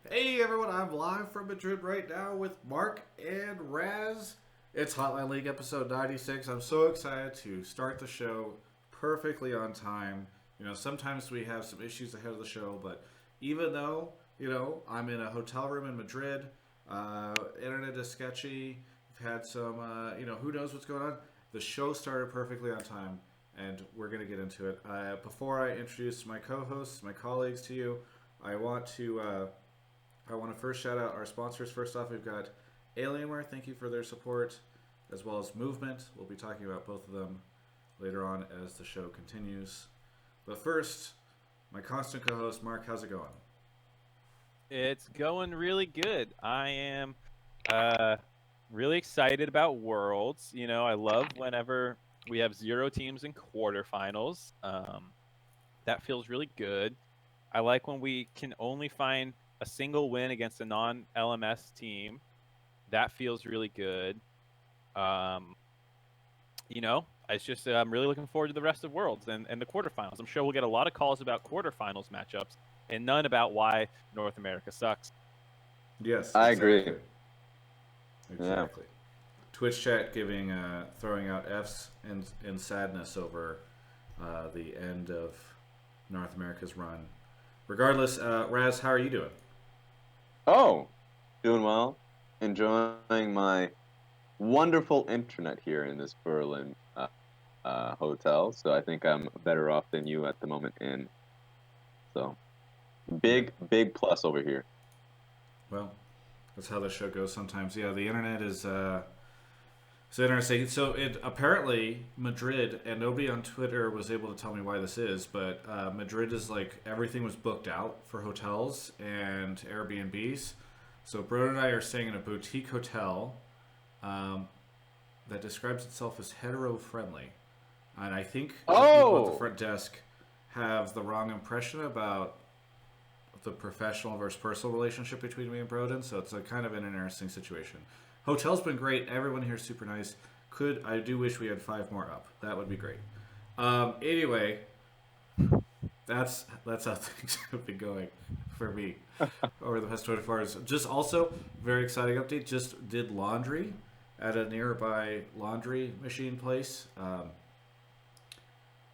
Hey everyone, I'm live from Madrid right now with Mark and Raz. It's Hotline League episode 96. I'm so excited to start the show perfectly on time. Sometimes we have some issues ahead of the show, but even though, I'm in a hotel room in Madrid, internet is sketchy, we've had some, who knows what's going on. The show started perfectly on time, and we're going to get into it. Before I introduce my co-hosts, my colleagues to you, I want to first shout out our sponsors. First off, we've got Alienware. Thank you for their support, as well as Movement. We'll be talking about both of them later on as the show continues. But first, my constant co-host, Mark. How's it going? It's going really good. I am really excited about Worlds. I love whenever we have 0 teams in quarterfinals. That feels really good. I like when we can only find a single win against a non-LMS team. That feels really good. It's just I'm really looking forward to the rest of Worlds and the quarterfinals. I'm sure we'll get a lot of calls about quarterfinals matchups and none about why North America sucks. Yes, I exactly. agree. Exactly. Yeah. Twitch chat throwing out Fs and sadness over the end of North America's run. Regardless, Raz, how are you doing? Oh, doing well. Enjoying my wonderful internet here in this Berlin hotel. So I think I'm better off than you at the moment. So big plus over here. Well, that's how the show goes sometimes. Yeah, the internet is so interesting. So apparently Madrid, and nobody on Twitter was able to tell me why this is, but Madrid is like everything was booked out for hotels and Airbnbs. So Bruno and I are staying in a boutique hotel that describes itself as hetero-friendly. And I think the people at the front desk have the wrong impression about the professional versus personal relationship between me and Broden. So it's a kind of an interesting situation. Hotel's been great. Everyone here is super nice. I do wish we had 5 more up. That would be great. Anyway, that's how things have been going for me over the past 24 hours. Just also, very exciting update. Just did laundry at a nearby laundry machine place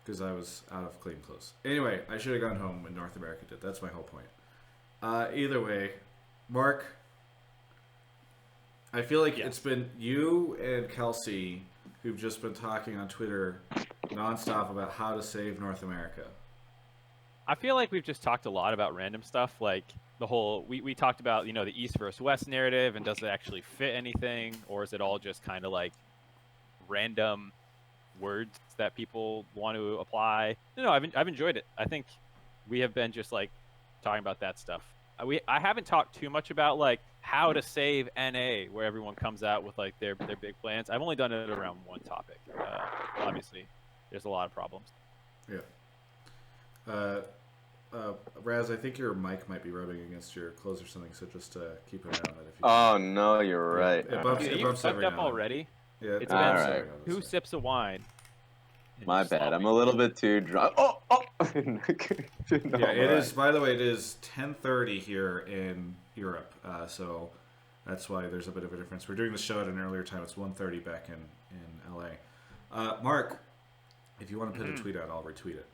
because I was out of clean clothes. Anyway, I should have gone home when North America did. That's my whole point. Either way, Mark, I feel like it's been you and Kelsey who've just been talking on Twitter nonstop about how to save North America. I feel like we've just talked a lot about random stuff, like the whole we talked about the East versus West narrative, and does it actually fit anything, or is it all just kind of like random words that people want to apply? No, I've enjoyed it. I think we have been just like talking about that stuff. I haven't talked too much about like how to save NA, where everyone comes out with like their big plans. I've only done it around one topic. Obviously, there's a lot of problems. Yeah. Raz, I think your mic might be rubbing against your clothes or something, so just keep an eye on it. If you can. No, you're right. It bumps every up already. Yeah, it's been right. 2 sips of wine. My bad. I'm a little bit too drunk. Oh! Yeah, it is. By the way, it is 10:30 here in Europe, so that's why there's a bit of a difference. We're doing the show at an earlier time. It's 1:30 back in LA. Mark, if you want to put a tweet out, I'll retweet it.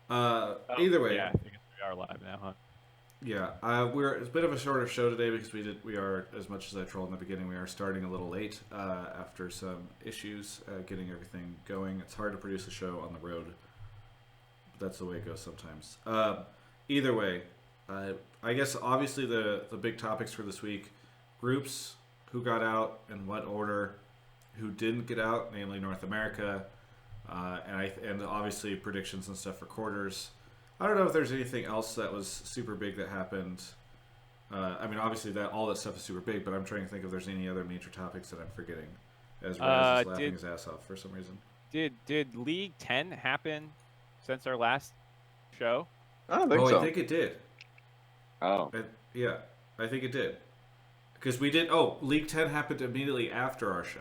Either way, yeah, I think we are live now, huh? Yeah, it's a bit of a shorter show today because we are, as much as I trolled in the beginning, we are starting a little late after some issues getting everything going. It's hard to produce a show on the road. That's the way it goes sometimes. Either way, I guess obviously the big topics for this week: groups, who got out, in what order, who didn't get out, namely North America. And obviously predictions and stuff for quarters. I don't know if there's anything else that was super big that happened. I mean, obviously all that stuff is super big, but I'm trying to think if there's any other major topics that I'm forgetting. As Raz is laughing his ass off for some reason. Did League 10 happen since our last show? I don't think so. I think it did. Oh. Yeah, I think it did. Because we did. League 10 happened immediately after our show.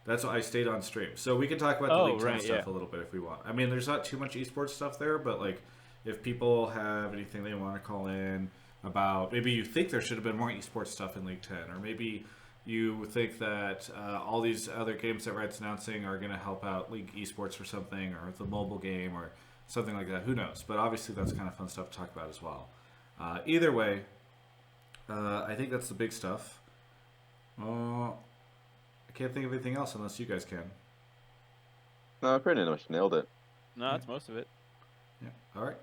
That's why I stayed on stream. So we can talk about the League 10 stuff a little bit if we want. I mean, there's not too much esports stuff there, but like if people have anything they want to call in, about maybe you think there should have been more esports stuff in League 10, or maybe you think that all these other games that Red's announcing are going to help out League esports for something, or the mobile game, or something like that. Who knows? But obviously that's kind of fun stuff to talk about as well. Either way, I think that's the big stuff. I can't think of anything else unless you guys can. No, I pretty much nailed it. No, that's most of it. Yeah. All right.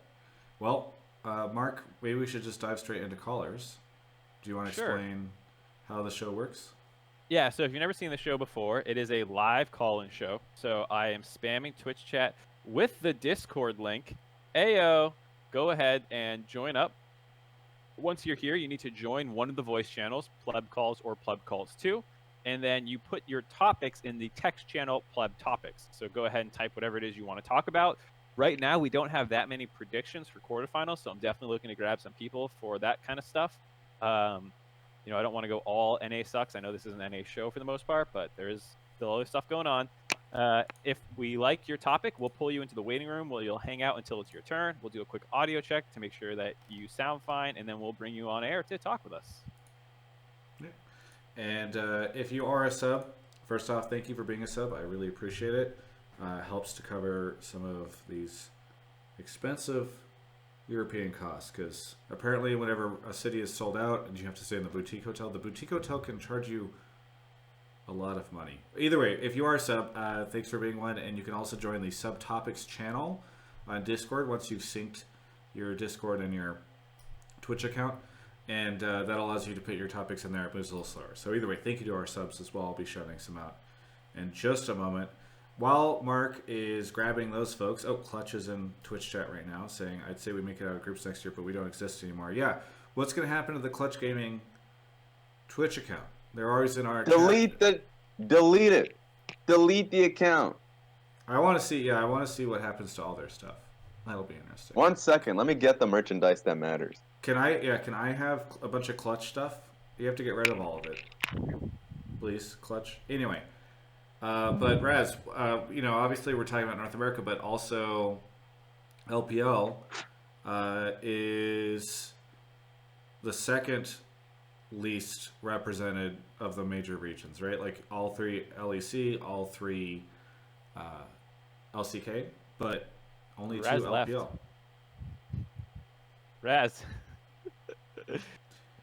Well, Mark, maybe we should just dive straight into callers. Do you want to explain how the show works? Yeah, so if you've never seen the show before, it is a live call-in show. So I am spamming Twitch chat with the Discord link. Ayo, go ahead and join up. Once you're here, you need to join one of the voice channels, Pleb Calls or Pleb Calls 2, and then you put your topics in the text channel, Pleb Topics. So go ahead and type whatever it is you want to talk about. Right now, we don't have that many predictions for quarterfinals, so I'm definitely looking to grab some people for that kind of stuff. You know, I don't want to go all NA sucks. I know this is an NA show for the most part, but there is still other stuff going on. If we like your topic, we'll pull you into the waiting room where you'll hang out until it's your turn. We'll do a quick audio check to make sure that you sound fine, and then we'll bring you on air to talk with us. Yeah. And if you are a sub, first off, thank you for being a sub. I really appreciate it. Helps to cover some of these expensive European costs, because apparently whenever a city is sold out and you have to stay in the boutique hotel can charge you a lot of money. Either way, if you are a sub, thanks for being one, and you can also join the Subtopics channel on Discord once you've synced your Discord and your Twitch account, and that allows you to put your topics in there. It moves a little slower. So either way, thank you to our subs as well. I'll be shouting some out in just a moment. While Mark is grabbing those folks, Clutch is in Twitch chat right now saying, I'd say we make it out of groups next year, but we don't exist anymore. Yeah, what's going to happen to the Clutch Gaming Twitch account? They're always in our delete it. Delete the account. I want to see what happens to all their stuff. That'll be interesting. 1 second, let me get the merchandise that matters. Can I have a bunch of Clutch stuff? You have to get rid of all of it. Please, Clutch. Anyway. But Raz, you know, obviously we're talking about North America, but also LPL is the second least represented of the major regions, right? Like all three LEC, all three LCK, but only Raz two left. LPL. Raz.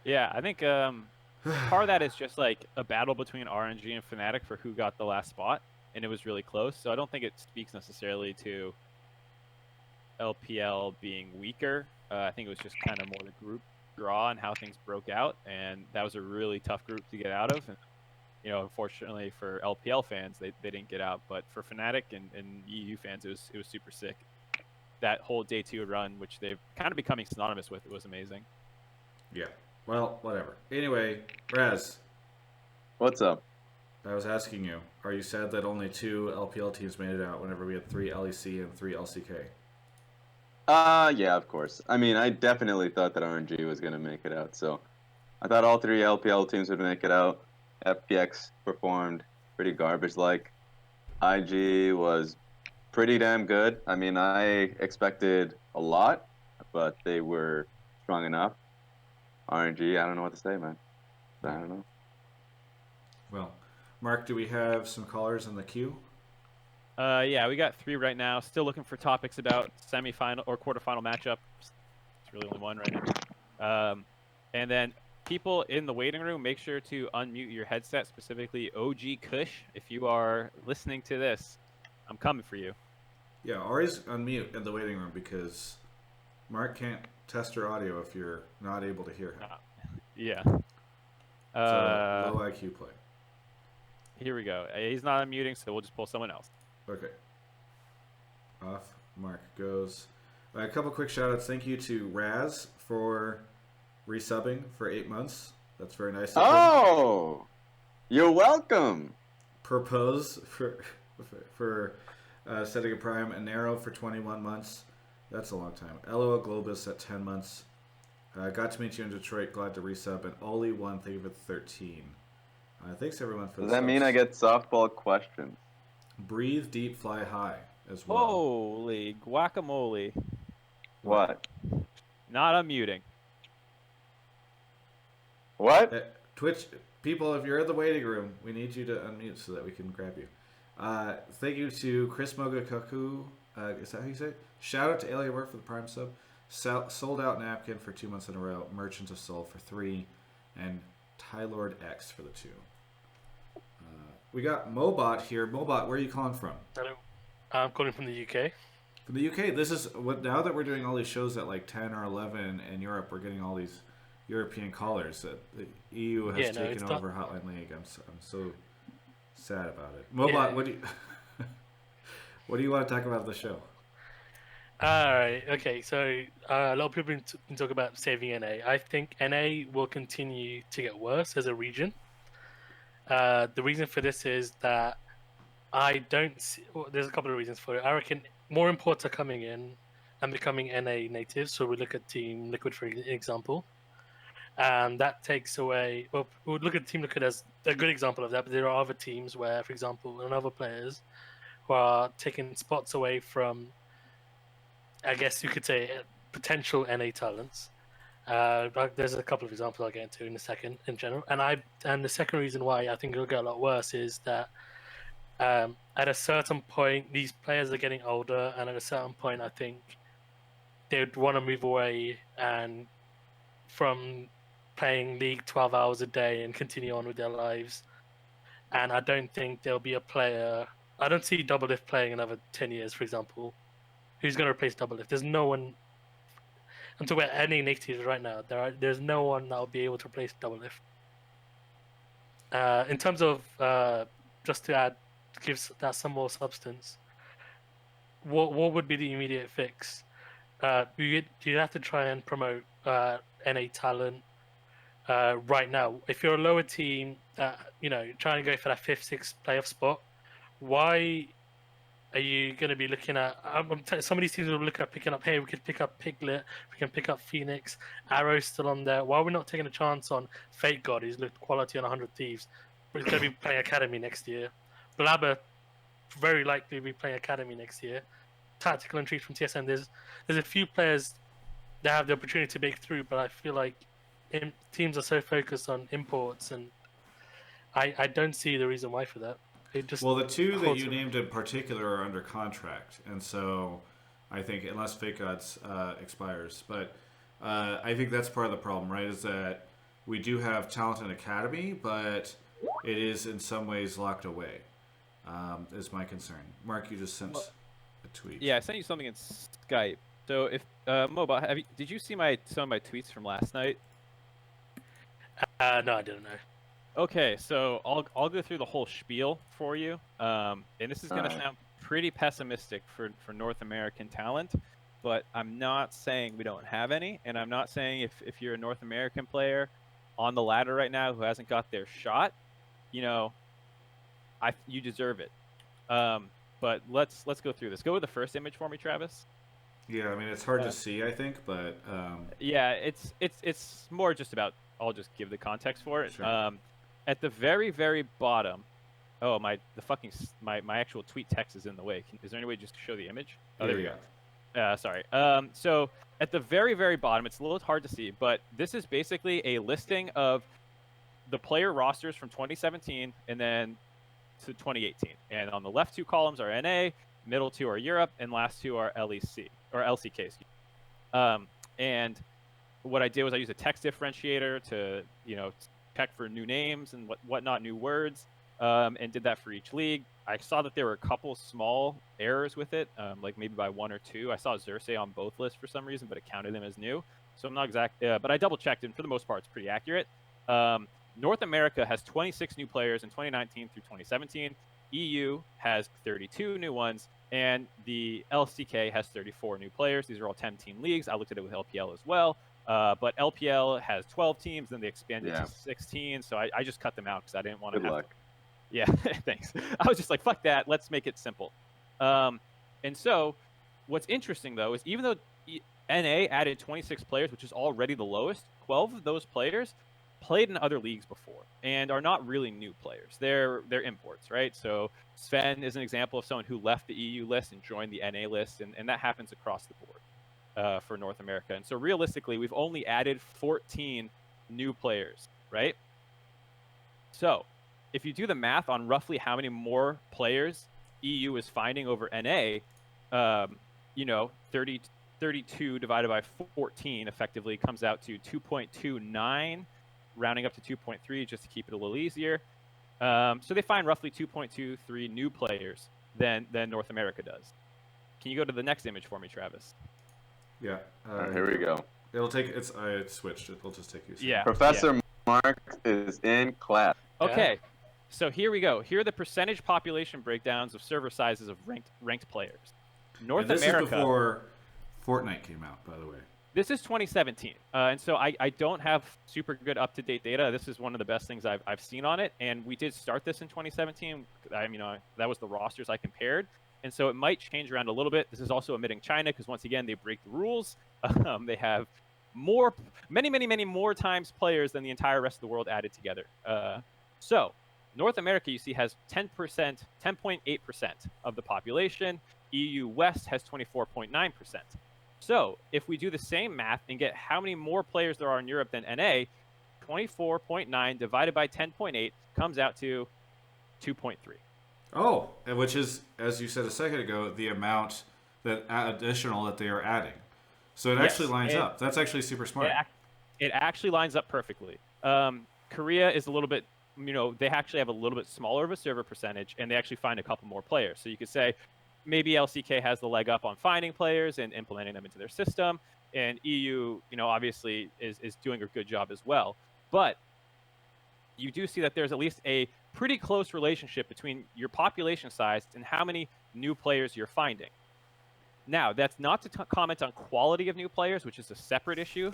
Yeah, I think part of that is just like a battle between RNG and Fnatic for who got the last spot, and it was really close. So I don't think it speaks necessarily to LPL being weaker. I think it was just kind of more the group draw and how things broke out, and that was a really tough group to get out of. And you know, unfortunately for LPL fans, they didn't get out, but for Fnatic and EU fans, it was super sick. That whole day 2 run, which they've kind of becoming synonymous with, it was amazing. Yeah. Well, whatever. Anyway, Raz. What's up? I was asking you, are you sad that only 2 LPL teams made it out whenever we had 3 LEC and 3 LCK? Yeah, of course. I mean, I definitely thought that RNG was going to make it out, so I thought all 3 LPL teams would make it out. FPX performed pretty garbage-like. IG was pretty damn good. I mean, I expected a lot, but they were strong enough. RNG, I don't know what to say, man. I don't know. Well, Mark, do we have some callers in the queue? Yeah, we got 3 right now. Still looking for topics about semifinal or quarterfinal matchup. It's really only one right now. And then people in the waiting room, make sure to unmute your headset, specifically OG Kush. If you are listening to this, I'm coming for you. Yeah, always unmute in the waiting room, because Mark can't test your audio if you're not able to hear him. Yeah. So, low IQ play. Here we go. He's not unmuting, so we'll just pull someone else. Okay. Off Mark goes. A couple quick shoutouts. Thank you to Raz for resubbing for 8 months. That's very nice of him. Oh, you're welcome. Propose for setting a prime, and Narrow for 21 months. That's a long time. LOL Globus at 10 months. Got to meet you in Detroit. Glad to resub. And Oli1, thank you for 13. Thanks everyone for the Does that subs. mean I get softball questions? Breathe deep, fly high as well. Holy guacamole. What? Not unmuting. What? Twitch people, if you're in the waiting room, we need you to unmute so that we can grab you. Thank you to Chris Mogakuku. Is that how you say it? Shout out to Alien Work for the Prime sub. Sold Out Napkin for 2 months in a row. Merchants of Soul for 3. And Tylord X for the 2. We got Mobot here. Mobot, where are you calling from? Hello. I'm calling from the UK. From the UK. This is what now that we're doing all these shows at like 10 or 11 in Europe, we're getting all these European callers. That the EU has taken over Hotline League. I'm so sad about it. Mobot, what do you want to talk about the show? All right. Okay. So a lot of people have been talking about saving NA. I think NA will continue to get worse as a region. The reason for this is that I don't see. Well, there's a couple of reasons for it. I reckon more imports are coming in and becoming NA natives. So we look at Team Liquid for example, and that takes away. Well, we'll look at Team Liquid as a good example of that. But there are other teams where, for example, and other players who are taking spots away from, I guess you could say, potential NA talents. There's a couple of examples I'll get into in a second in general. And the second reason why I think it'll get a lot worse is that at a certain point, these players are getting older, and at a certain point, I think they would want to move away and from playing League 12 hours a day and continue on with their lives. And I don't think there'll be a player. I don't see Doublelift playing another 10 years, for example. Who's going to replace Doublelift? There's no one. I'm talking about any natives right now. There's no one that will be able to replace Doublelift. In terms of just to add, gives that some more substance. What would be the immediate fix? You'd have to try and promote NA talent right now. If you're a lower team, trying to go for that 5th, 6th playoff spot, why are you going to be looking at? Some of these teams will look at picking up. Hey, we could pick up Piglet. We can pick up Phoenix. Arrow's still on there. Why are we not taking a chance on Fate God, who's looked quality on 100 Thieves, but he's going to be playing Academy next year? Blabber very likely will be playing Academy next year. Tactical Entreat from TSM. There's a few players that have the opportunity to break through, but I feel like teams are so focused on imports, and I don't see the reason why for that. Well, the two that you named in particular are under contract, and so I think unless Fake Gods expires, but I think that's part of the problem, right? Is that we do have talent in Academy, but it is in some ways locked away. Is my concern. Mark, you just sent a tweet. Yeah, I sent you something in Skype. So if Mobile, did you see some of my tweets from last night? No, I didn't know. Okay, so I'll go through the whole spiel for you, and this is going to sound pretty pessimistic for North American talent, but I'm not saying we don't have any, and I'm not saying if you're a North American player on the ladder right now who hasn't got their shot, you deserve it. But let's go through this. Go with the first image for me, Travis. Yeah, I mean it's hard to see, I think, but yeah, it's more just about. I'll just give the context for it. Sure. At the very, very bottom, my actual tweet text is in the way. Is there any way just to show the image? Oh, there we go. Sorry. So at the very, very bottom, it's a little hard to see, but this is basically a listing of the player rosters from 2017 and then to 2018. And on the left 2 columns are NA, middle 2 are Europe, and last 2 are LEC or LCK. And what I did was I used a text differentiator to check for new names and whatnot, new words, and did that for each league. I saw that there were a couple small errors with it, like maybe by 1 or 2. I saw Xerxes on both lists for some reason, but it counted them as new. So I'm not exact, but I double checked, and for the most part, it's pretty accurate. North America has 26 new players in 2019 through 2017. EU has 32 new ones, and the LCK has 34 new players. These are all 10-team leagues. I looked at it with LPL as well. But LPL has 12 teams, then they expanded to 16. So I just cut them out because I didn't want to have. Good luck. Yeah, thanks. I was just like, fuck that. Let's make it simple. And so what's interesting, though, is even though NA added 26 players, which is already the lowest, 12 of those players played in other leagues before and are not really new players. They're imports, right? So Sven is an example of someone who left the EU list and joined the NA list, and that happens across the board. For North America. And so realistically, we've only added 14 new players right? So if you do the math on roughly how many more players EU is finding over NA, 32 divided by 14 effectively comes out to 2.29, rounding up to 2.3 just to keep it a little easier. So they find roughly 2.23 new players than North America does. Can you go to the next image for me, Travis? Yeah. All right, here we go. It'll take. I switched. It'll just take you a second. Yeah. Professor Mark is in class. Okay. So here we go. Here are the percentage population breakdowns of server sizes of ranked players. North And this America. is before Fortnite came out, by the way. This is 2017, and so I don't have super good up-to-date data. This is one of the best things I've seen on it, and we did start this in 2017. That was the rosters I compared, and so it might change around a little bit. This is also omitting China because once again they break the rules. They have many more times players than the entire rest of the world added together. So North America, you see, has 10.8% of the population. EU West has 24.9%. So if we do the same math and get how many more players there are in Europe than NA, 24.9 divided by 10.8 comes out to 2.3. Oh, which is, as you said a second ago, the amount that additional that they are adding. So it actually lines up. That's actually super smart. It actually lines up perfectly. Korea is a little bit, they actually have a little bit smaller of a server percentage, and they actually find a couple more players. So you could say, maybe LCK has the leg up on finding players and implementing them into their system, and EU, obviously is doing a good job as well. But you do see that there's at least a pretty close relationship between your population size and how many new players you're finding. Now, that's not to comment on quality of new players, which is a separate issue,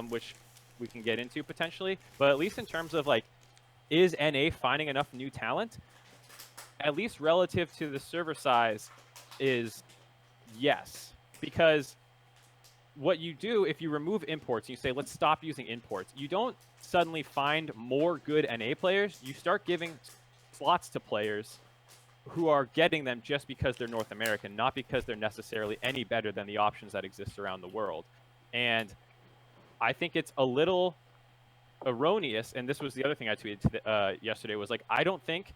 which we can get into potentially. But at least in terms of is NA finding enough new talent? At least relative to the server size, is yes, because what you do if you remove imports and you say let's stop using imports, you don't suddenly find more good NA players. You start giving slots to players who are getting them just because they're North American, not because they're necessarily any better than the options that exist around the world. And I think it's a little erroneous, and this was the other thing I tweeted yesterday, was I don't think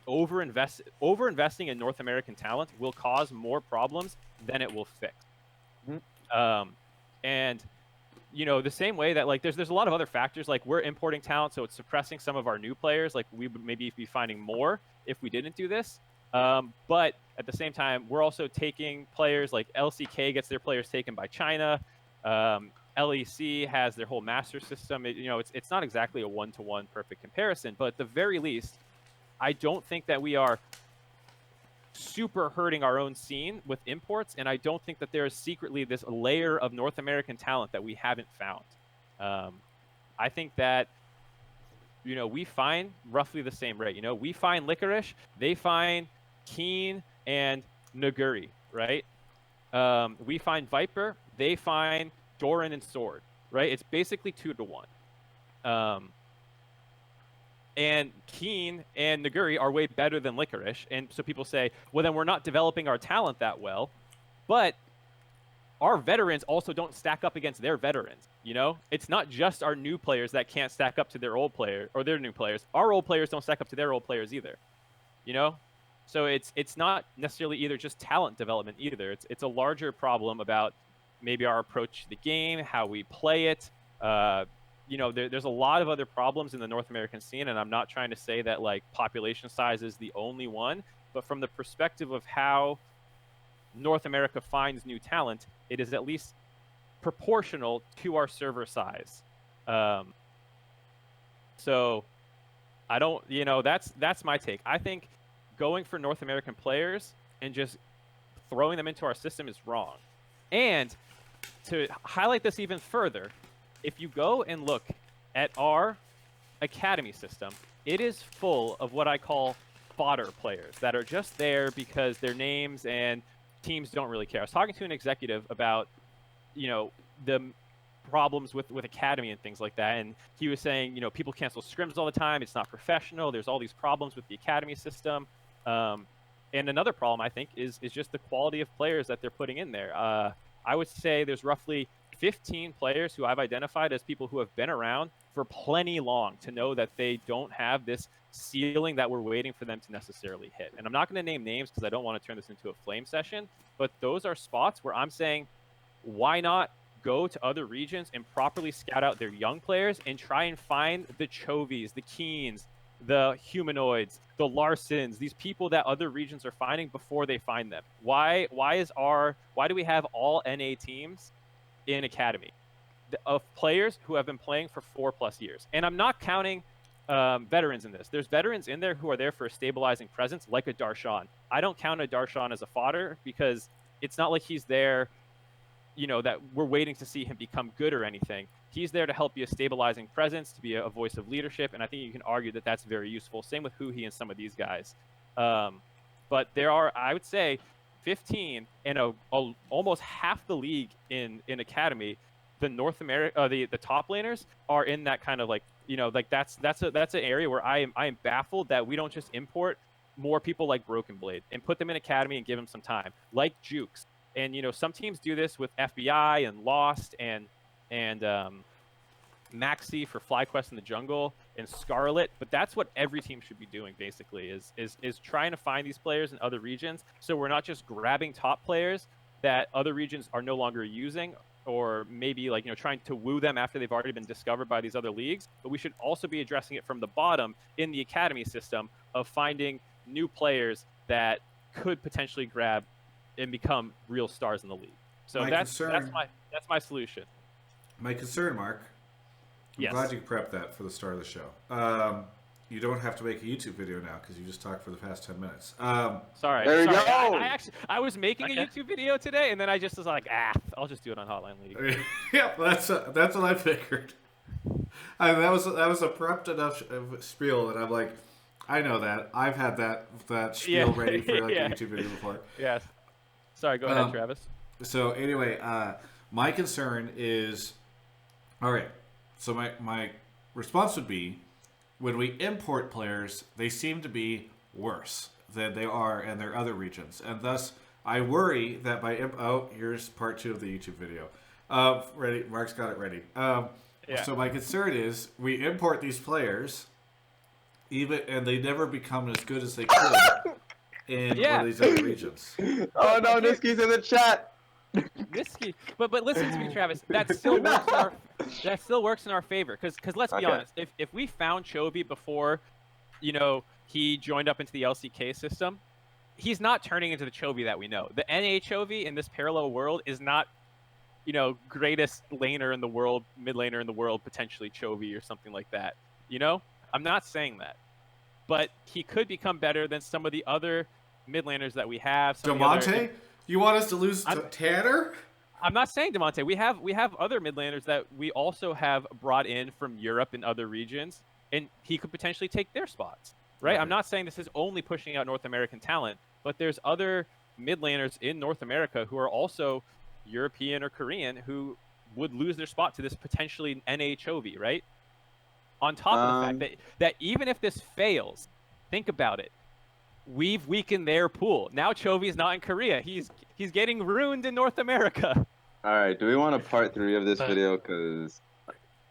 over-investing in North American talent will cause more problems than it will fix. And the same way that there's a lot of other factors, we're importing talent, so it's suppressing some of our new players. We would maybe be finding more if we didn't do this. But at the same time, we're also taking players, LCK gets their players taken by China. LEC has their whole master system. It's not exactly a one-to-one perfect comparison, but at the very least, I don't think that we are super hurting our own scene with imports, and I don't think that there is secretly this layer of North American talent that we haven't found. I think that, we find roughly the same rate. We find Licorice, they find Keen and Naguri, right? We find Viper, they find Doran and Sword, right? It's basically 2 to 1. And Keen and Naguri are way better than Licorice. And so people say, well, then we're not developing our talent that well. But our veterans also don't stack up against their veterans. It's not just our new players that can't stack up to their old player or their new players. Our old players don't stack up to their old players either. So it's not necessarily either just talent development either. It's a larger problem about maybe our approach to the game, how we play it. There's a lot of other problems in the North American scene, and I'm not trying to say that population size is the only one, but from the perspective of how North America finds new talent, it is at least proportional to our server size. So I don't, that's my take. I think going for North American players and just throwing them into our system is wrong. And to highlight this even further, if you go and look at our academy system, it is full of what I call fodder players that are just there because their names and teams don't really care. I was talking to an executive about, the problems with academy and things like that, and he was saying, people cancel scrims all the time. It's not professional. There's all these problems with the academy system. And another problem, I think, is just the quality of players that they're putting in there. I would say there's roughly 15 players who I've identified as people who have been around for plenty long to know that they don't have this ceiling that we're waiting for them to necessarily hit. And I'm not going to name names because I don't want to turn this into a flame session, but those are spots where I'm saying, why not go to other regions and properly scout out their young players and try and find the Chovies, the Keens, the Humanoids, the Larsons, these people that other regions are finding before they find them. Why do we have all NA teams in Academy of players who have been playing for 4+ years? And I'm not counting veterans in this. There's veterans in there who are there for a stabilizing presence, like a Darshan. I don't count a Darshan as a fodder because it's not like he's there, that we're waiting to see him become good or anything. He's there to help be a stabilizing presence, to be a voice of leadership, and I think you can argue that that's very useful. Same with Huhi and some of these guys. But there are, I would say, 15 and almost half the league in Academy. The North America, the top laners are in that kind of that's an area where I am baffled that we don't just import more people like Broken Blade and put them in Academy and give them some time, like Jukes. And some teams do this with FBI and Lost and Maxi for FlyQuest in the jungle and Scarlet, but that's what every team should be doing basically is trying to find these players in other regions, so we're not just grabbing top players that other regions are no longer using, or maybe trying to woo them after they've already been discovered by these other leagues. But we should also be addressing it from the bottom in the Academy system of finding new players that could potentially grab and become real stars in the league. So that's my solution. My concern, Mark. I'm glad you prepped that for the start of the show. You don't have to make a YouTube video now because you just talked for the past 10 minutes. Sorry. There you go. I was making a YouTube video today, and then I just was like, I'll just do it on Hotline League. Yeah, that's what I figured. That was a prepped enough spiel that I'm like, I know that. I've had that spiel ready for a YouTube video before. Yes. Sorry, go ahead, Travis. So anyway, my concern is, all right, so my response would be, when we import players, they seem to be worse than they are in their other regions. And thus, I worry that here's part 2 of the YouTube video. Ready? Mark's got it ready. So my concern is, we import these players, and they never become as good as they could in one of these other regions. Oh no, Niski's in the chat. Niski, but listen to me, Travis. That still works in our favor. Because let's be honest, if we found Chovy before, he joined up into the LCK system, he's not turning into the Chovy that we know. The NA Chovy in this parallel world is not, greatest laner in the world, mid laner in the world, potentially Chovy or something like that. I'm not saying that, but he could become better than some of the other mid laners that we have. Demonte? You want us to lose to Tanner? I'm not saying Demonte. We have other mid laners that we also have brought in from Europe and other regions, and he could potentially take their spots, right? I'm not saying this is only pushing out North American talent, but there's other mid laners in North America who are also European or Korean who would lose their spot to this potentially NA Chovy, right? On top of the fact that even if this fails, think about it. We've weakened their pool. Now Chovy's not in Korea. He's getting ruined in North America. All right. Do we want a part 3 of this video? Because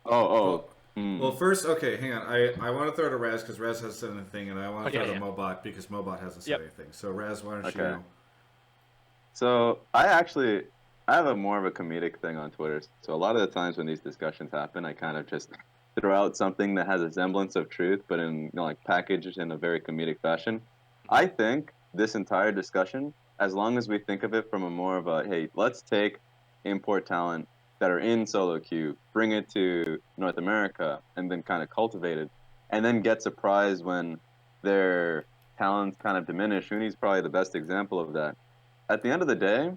well, first, okay, hang on. I want to throw to Raz because Raz hasn't said anything, and I want to throw to Mobot because Mobot hasn't said anything. So Raz, why don't you? So I have a more of a comedic thing on Twitter. So a lot of the times when these discussions happen, I kind of just throw out something that has a semblance of truth, but in packaged in a very comedic fashion. I think this entire discussion, as long as we think of it from a more of a, hey, let's take import talent that are in solo queue, bring it to North America, and then kind of cultivate it, and then get surprised when their talents kind of diminish. Uni's probably the best example of that. At the end of the day,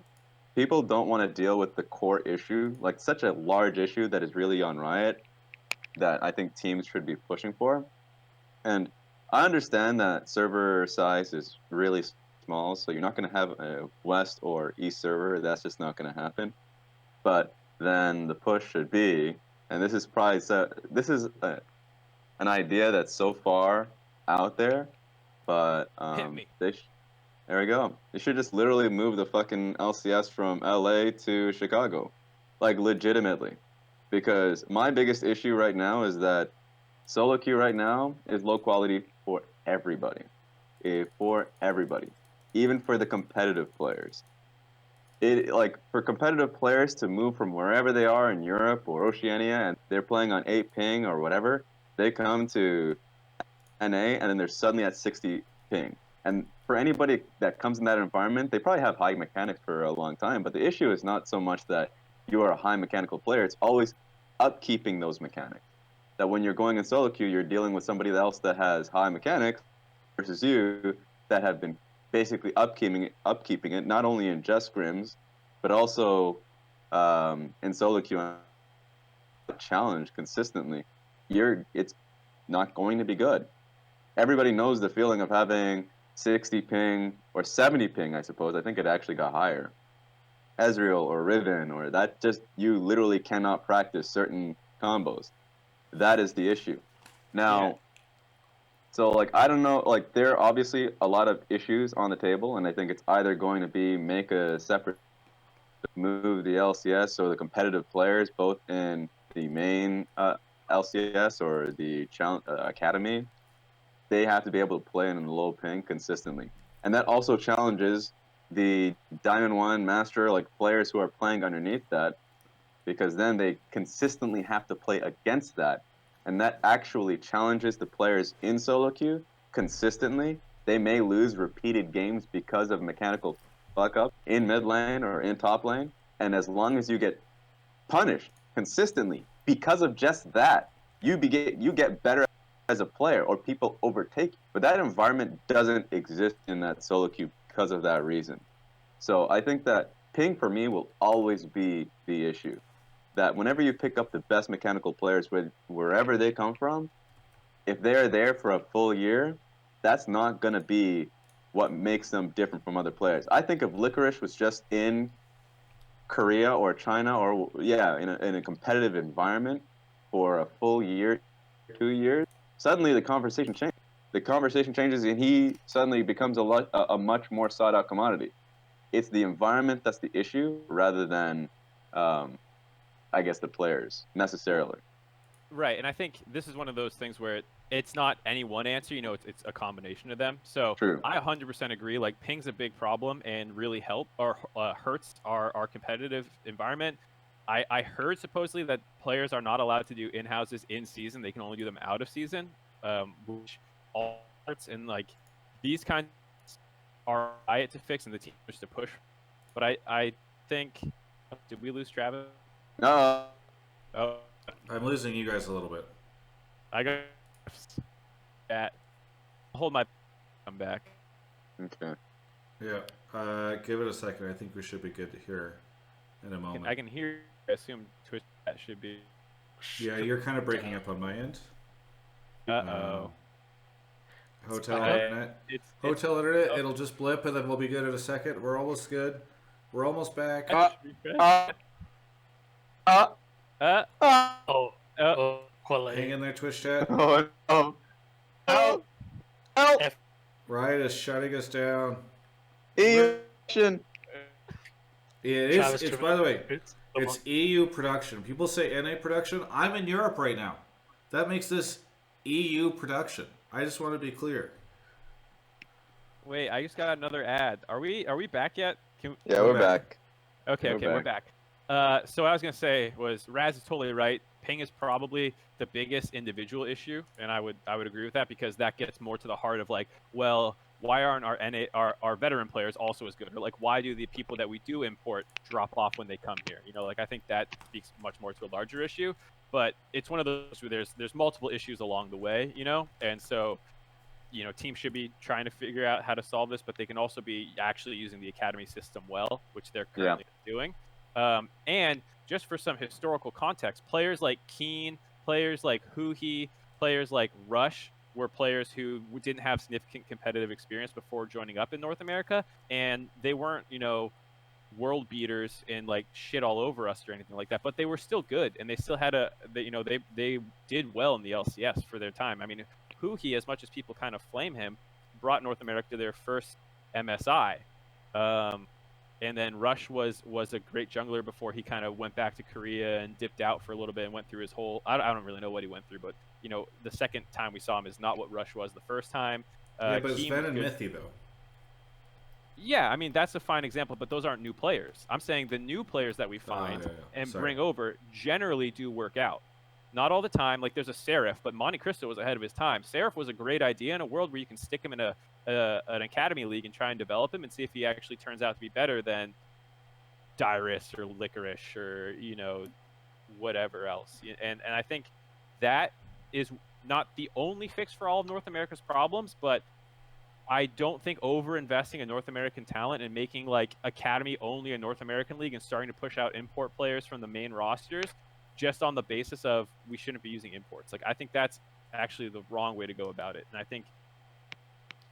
people don't want to deal with the core issue, like such a large issue that is really on Riot, that I think teams should be pushing for. And I understand that server size is really small, so you're not going to have a West or East server. That's just not going to happen. But then the push should be, and this is probably an idea that's so far out there, but Hit me. there we go. They should just literally move the fucking LCS from LA to Chicago. like legitimately, because my biggest issue right now is that solo queue right now is low quality for everybody. For everybody, even for the competitive players. It like for competitive players to move from wherever they are in Europe or Oceania and they're playing on 8 ping or whatever, they come to NA and then they're suddenly at 60 ping. And for anybody that comes in that environment, they probably have high mechanics for a long time. But the issue is not so much that you are a high mechanical player, it's always upkeeping those mechanics. That when you're going in solo queue, you're dealing with somebody else that has high mechanics versus you that have been basically upkeeping it not only in just scrims, but also in solo queue challenge consistently. It's not going to be good. Everybody knows the feeling of having 60 ping or 70 ping, I suppose. I think it actually got higher. Ezreal or Riven, or that just you literally cannot practice certain combos. That is the issue. Now, Yeah. so like I don't know, like there are obviously a lot of issues on the table, and I think it's either going to be make a separate move the LCS or the competitive players, both in the main LCS or the academy, they have to be able to play in the low ping consistently, and that also challenges the Diamond 1 Master like players who are playing underneath that, because then they consistently have to play against that, and that actually challenges the players in solo queue consistently. They may lose repeated games because of mechanical fuck up in mid lane or in top lane, and as long as you get punished consistently because of just that, you get better as a player, or people overtake you. But that environment doesn't exist in that solo queue because of that reason. So I think that ping for me will always be the issue. That whenever you pick up the best mechanical players with wherever they come from, if they're there for a full year, that's not going to be what makes them different from other players. I think if Licorice was just in Korea or China or in a competitive environment for a full year, 2 years, suddenly the conversation changes. The conversation changes, and he suddenly becomes a much more sought out commodity. It's the environment that's the issue, rather than, I guess, the players necessarily. Right, and I think this is one of those things where it's not any one answer. You know, it's a combination of them. So True. I 100% agree. Like, ping's a big problem and really hurts our competitive environment. I heard supposedly that players are not allowed to do in-houses in season. They can only do them out of season, which all hurts. And like these kinds are riot to fix and the team is to push. But I think, did we lose Travis? No. Oh. I'm losing you guys a little bit. I got at hold my come back. Okay. Yeah. Give it a second. I think we should be good here in a moment. I can hear. I assume Twitch chat should be. Yeah, you're kind of breaking up on my end. Hotel internet. Hotel internet. Oh. It'll just blip and then we'll be good in a second. We're almost good. We're almost back. Quality. Hang in there, Twitch chat. Help! Riot is shutting us down. EU. Yeah, it is. It's, by the way, it's EU production. People say NA production. I'm in Europe right now. That makes this EU production. I just want to be clear. Wait, I just got another ad. Are we back yet? Yeah, we're back. Okay, we're back. So what I was gonna say was Raz is totally right. Ping is probably the biggest individual issue, and I would agree with that, because that gets more to the heart of like, well, why aren't our veteran players also as good? Or like, why do the people that we do import drop off when they come here? You know, like I think that speaks much more to a larger issue. But it's one of those where there's multiple issues along the way, you know, and so, you know, teams should be trying to figure out how to solve this, but they can also be actually using the academy system well, which they're currently doing. And just for some historical context, players like Keen, players like Huhi, players like Rush were players who didn't have significant competitive experience before joining up in North America, and they weren't, you know, world beaters and like shit all over us or anything like that, but they were still good, and they still had they did well in the LCS for their time. I mean, Huhi, as much as people kind of flame him, brought North America to their first MSI. And then Rush was a great jungler before he kind of went back to Korea and dipped out for a little bit and went through his whole. I don't really know what he went through, but the second time we saw him is not what Rush was the first time. Yeah, but it's Keem Ven was and good. Mithy though. Yeah, I mean that's a fine example, but those aren't new players. I'm saying the new players that we find and bring over generally do work out. Not all the time. Like there's a Seraph, but Monte Cristo was ahead of his time. Seraph was a great idea in a world where you can stick him in an academy league and try and develop him and see if he actually turns out to be better than Dyrus or Licorice or whatever else. And I think that is not the only fix for all of North America's problems, but I don't think over-investing in North American talent and making like academy only a North American league and starting to push out import players from the main rosters just on the basis of we shouldn't be using imports. Like I think that's actually the wrong way to go about it. And I think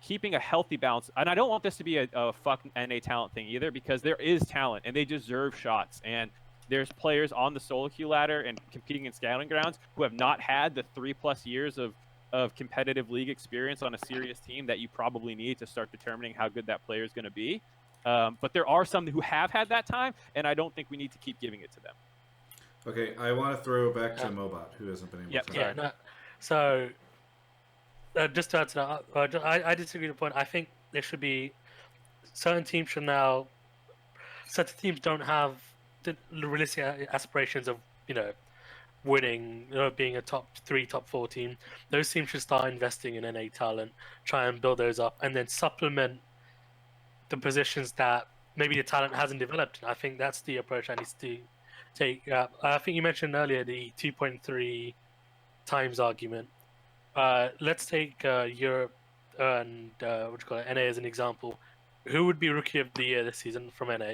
keeping a healthy balance, and I don't want this to be a fuck NA talent thing either, because there is talent and they deserve shots. And there's players on the solo queue ladder and competing in scouting grounds who have not had the 3+ years of competitive league experience on a serious team that you probably need to start determining how good that player is going to be. But there are some who have had that time, and I don't think we need to keep giving it to them. Okay, I want to throw back to Mobot, who hasn't been able to. Yeah, no, so just to add to that, I disagree with the point. I think there should be certain teams don't have the realistic aspirations of winning, being a top 3, top 4 team. Those teams should start investing in NA talent, try and build those up, and then supplement the positions that maybe the talent hasn't developed. I think that's the approach I need to take. I think you mentioned earlier the 2.3 times argument. Let's take Europe and NA as an example. Who would be Rookie of the Year this season from NA?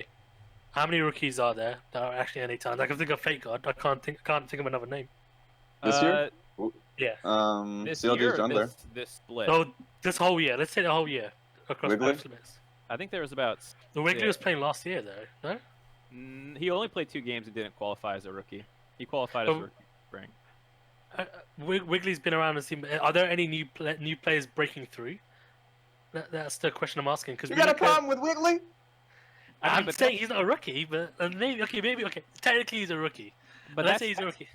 How many rookies are there that are actually NA talent? I can think of Fake God. I can't think of another name. This year? Yeah. This CLG's year, jungler. this split. Oh, this whole year. Let's say the whole year across Wiggly? both splits. I think there was about. The Wiggly was playing last year, though. No. He only played 2 games and didn't qualify as a rookie. He qualified as a rookie spring. Wiggly's been around the team. Are there any new players breaking through? That's the question I'm asking. Because You got a problem with Wiggly? I'm saying he's not a rookie, but maybe. Technically, he's a rookie. But let's say he's a rookie.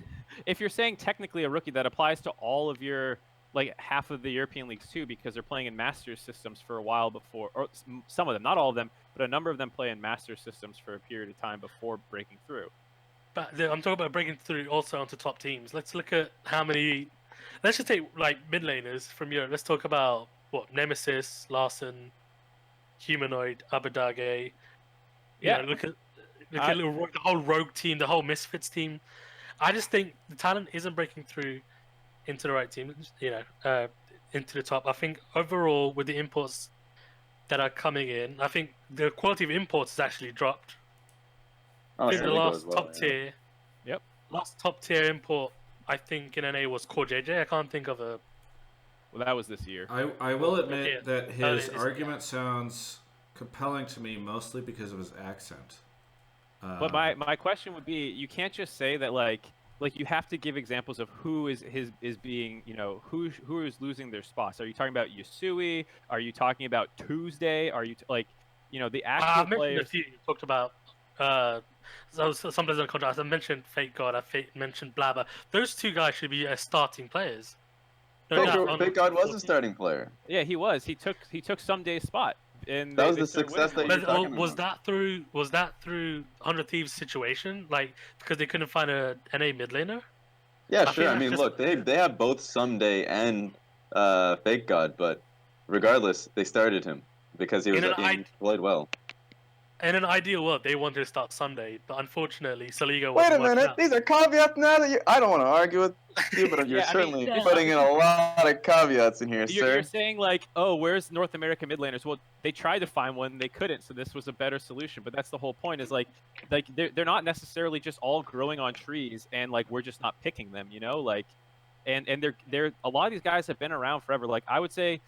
If you're saying technically a rookie, that applies to all of your half of the European leagues too, because they're playing in Masters systems for a while before, or some of them, not all of them, but a number of them play in Masters systems for a period of time before breaking through. But I'm talking about breaking through also onto top teams. Let's look at how many. Let's just take mid laners from Europe. Let's talk about Nemesis, Larson, Humanoid, Abadage. Look at the whole Rogue team, the whole Misfits team. I just think the talent isn't breaking through into the right team, into the top. I think overall, with the imports that are coming in, I think the quality of imports has actually dropped. I think the last top tier. Yep. Last top tier import, I think in NA was Core JJ. I can't think of a. Well, that was this year. I will admit that his argument sounds compelling to me, mostly because of his accent. But my question would be, you can't just say that like you have to give examples of who is being, who is losing their spots. Are you talking about Yasui? Are you talking about Tuesday? Are you the actual players? You talked about sometimes in contrast. I mentioned Fake God. I mentioned Blabber. Those 2 guys should be starting players. Fake God was a starting player. Yeah, he was. He took Sumday's spot. And that was the success that you're talking about. Was that through 100 Thieves situation? Because they couldn't find a NA mid laner? Yeah, sure. I mean, look, they have both Someday and Fake God, but regardless, they started him because he played well. In an ideal world, they wanted to start Sunday, but unfortunately, Saligo Wait a wasn't minute, these are caveats now that I don't want to argue with you, but you're certainly putting in a lot of caveats in here, sir. You're saying where's North American mid laners? Well, they tried to find one, they couldn't, so this was a better solution. But that's the whole point. Is they're not necessarily just all growing on trees, and we're just not picking them, and they're a lot of these guys have been around forever. I would say,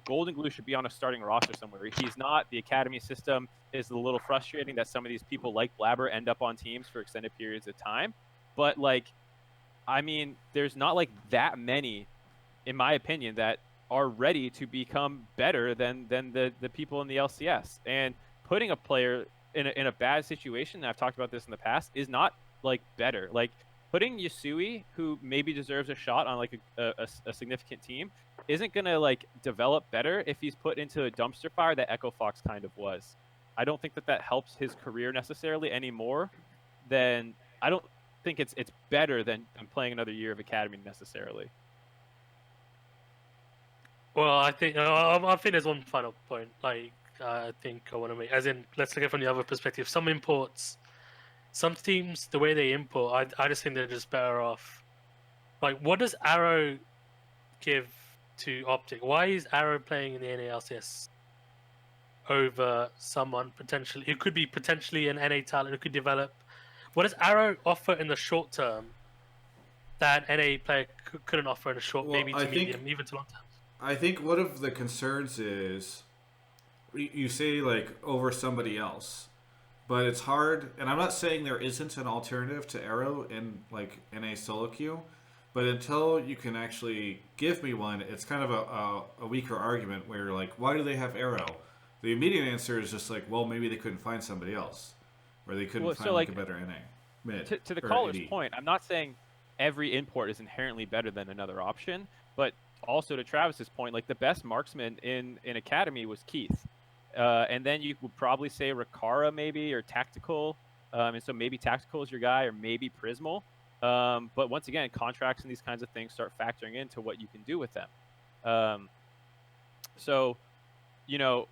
Golden Glue should be on a starting roster somewhere. He's not. The academy system is a little frustrating that some of these people like Blabber end up on teams for extended periods of time. But there's not that many, in my opinion, that are ready to become better than the people in the LCS. And putting a player in a bad situation, and I've talked about this in the past, is not like better. Like putting Yasui, who maybe deserves a shot on like a significant team, isn't gonna like develop better if he's put into a dumpster fire that Echo Fox kind of was. I don't think that helps his career necessarily anymore. Than I don't think it's better than playing another year of academy necessarily. Well, I think there's one final point. Like I think I want to make, as in, let's look at it from the other perspective. Some imports, some teams, the way they import, I just think they're just better off. Like, what does Arrow give to Optic? Why is Arrow playing in the NALCS over someone potentially who could be potentially an NA talent who could develop? What does Arrow offer in the short term that NA player couldn't offer in a short, maybe to medium, even to long term? I think one of the concerns is you say like over somebody else, but it's hard. And I'm not saying there isn't an alternative to Arrow in like NA solo queue, but until you can actually give me one, it's kind of a weaker argument where you're like, why do they have Arrow? The immediate answer is just like, well, maybe they couldn't find somebody else, or they couldn't find like a better NA mid. To the caller's point, I'm not saying every import is inherently better than another option, but also to Travis's point, like the best marksman in academy was Keith, and then you would probably say Rikara maybe, or Tactical, and so maybe Tactical is your guy, or maybe Prismal. But once again, contracts and these kinds of things start factoring into what you can do with them. So, you know,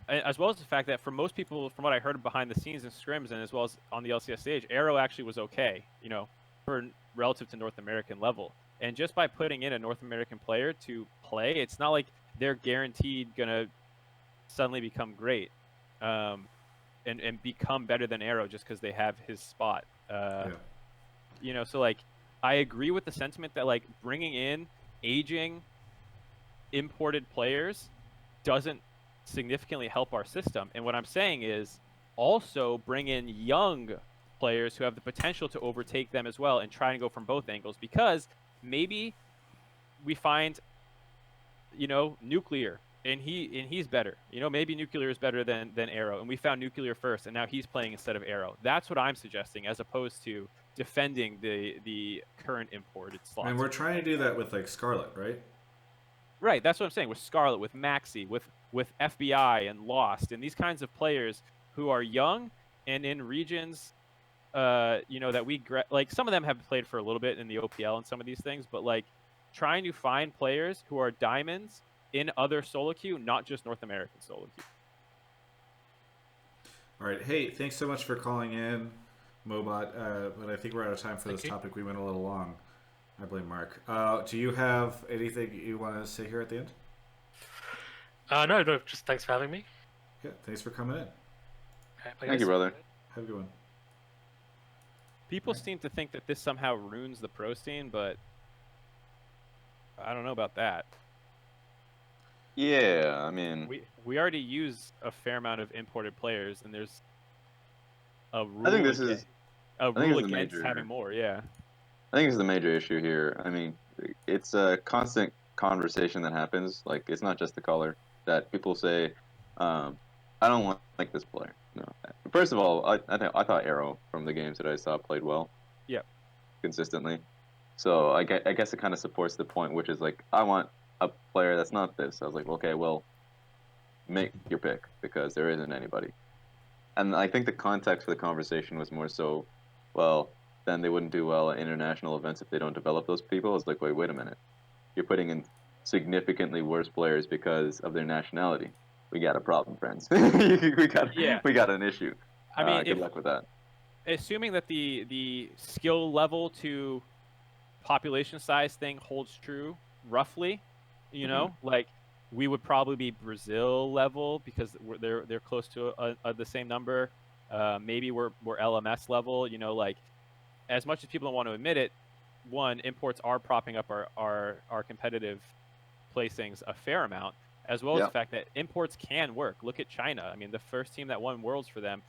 as well as the fact that for most people, from what I heard behind the scenes in scrims and as well as on the LCS stage, Arrow actually was okay, you know, for relative to North American level. And just by putting in a North American player to play, it's not like they're guaranteed going to suddenly become great and become better than Arrow just because they have his spot. You know, so like I agree with the sentiment that like bringing in aging imported players doesn't significantly help our system. And what I'm saying is also bring in young players who have the potential to overtake them as well and try and go from both angles, because maybe we find, you know, Nuclear and he's better. You know, maybe Nuclear is better than Arrow, and we found Nuclear first and now he's playing instead of Arrow. That's what I'm suggesting, as opposed to defending the current imported slots. And we're trying to do that with like Scarlet, right? Right, that's what I'm saying, with Scarlet, with Maxi, with FBI and Lost, and these kinds of players who are young and in regions, you know, that like some of them have played for a little bit in the OPL and some of these things, but like trying to find players who are diamonds in other solo queue, not just North American solo queue. All right, hey, thanks so much for calling in, Mobot. But I think we're out of time for this topic. We went a little long. I blame Mark. Do you have anything you want to say here at the end? No, just thanks for having me. Yeah, thanks for coming in. Right, Thank you, brother. Have a good one. People seem to think that this somehow ruins the pro scene, but I don't know about that. Yeah, I mean, we already use a fair amount of imported players, and there's a rule. I think this is a rule against having more. Yeah. I think it's the major issue here. I mean, it's a constant conversation that happens. Like, it's not just the color that people say, I don't want like this player. No. First of all, I thought Arrow from the games that I saw played well. Yeah. Consistently. So I guess it kind of supports the point, which is like, I want a player that's not this. I was like, okay, well, make your pick, because there isn't anybody. And I think the context for the conversation was more so, well, then they wouldn't do well at international events if they don't develop those people. It's like, wait a minute. You're putting in significantly worse players because of their nationality. We got a problem, friends. we got an issue. I mean, good luck with that. Assuming that the skill level to population size thing holds true, roughly, you know, like we would probably be Brazil level because they're close to the same number. Maybe we're LMS level. You know, like as much as people don't want to admit it, one, imports are propping up our competitive placings a fair amount, as well as the fact that imports can work. Look at China. I mean, the first team that won Worlds for them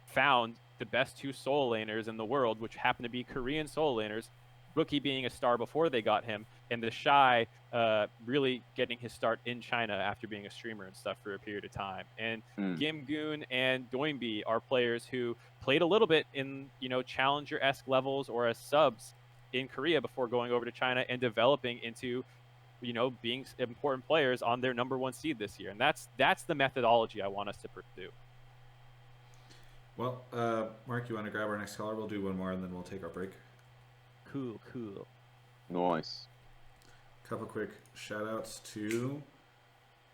found the best two solo laners in the world, which happen to be Korean solo laners, Rookie being a star before they got him, and the Shy really getting his start in China after being a streamer and stuff for a period of time. And Gimgoon and Doinby are players who played a little bit in, challenger-esque levels or as subs in Korea before going over to China and developing into, being important players on their #1 seed this year. And that's the methodology I want us to pursue. Well, Mark, you want to grab our next caller? We'll do one more and then we'll take our break. Cool. Nice. Couple quick shout outs to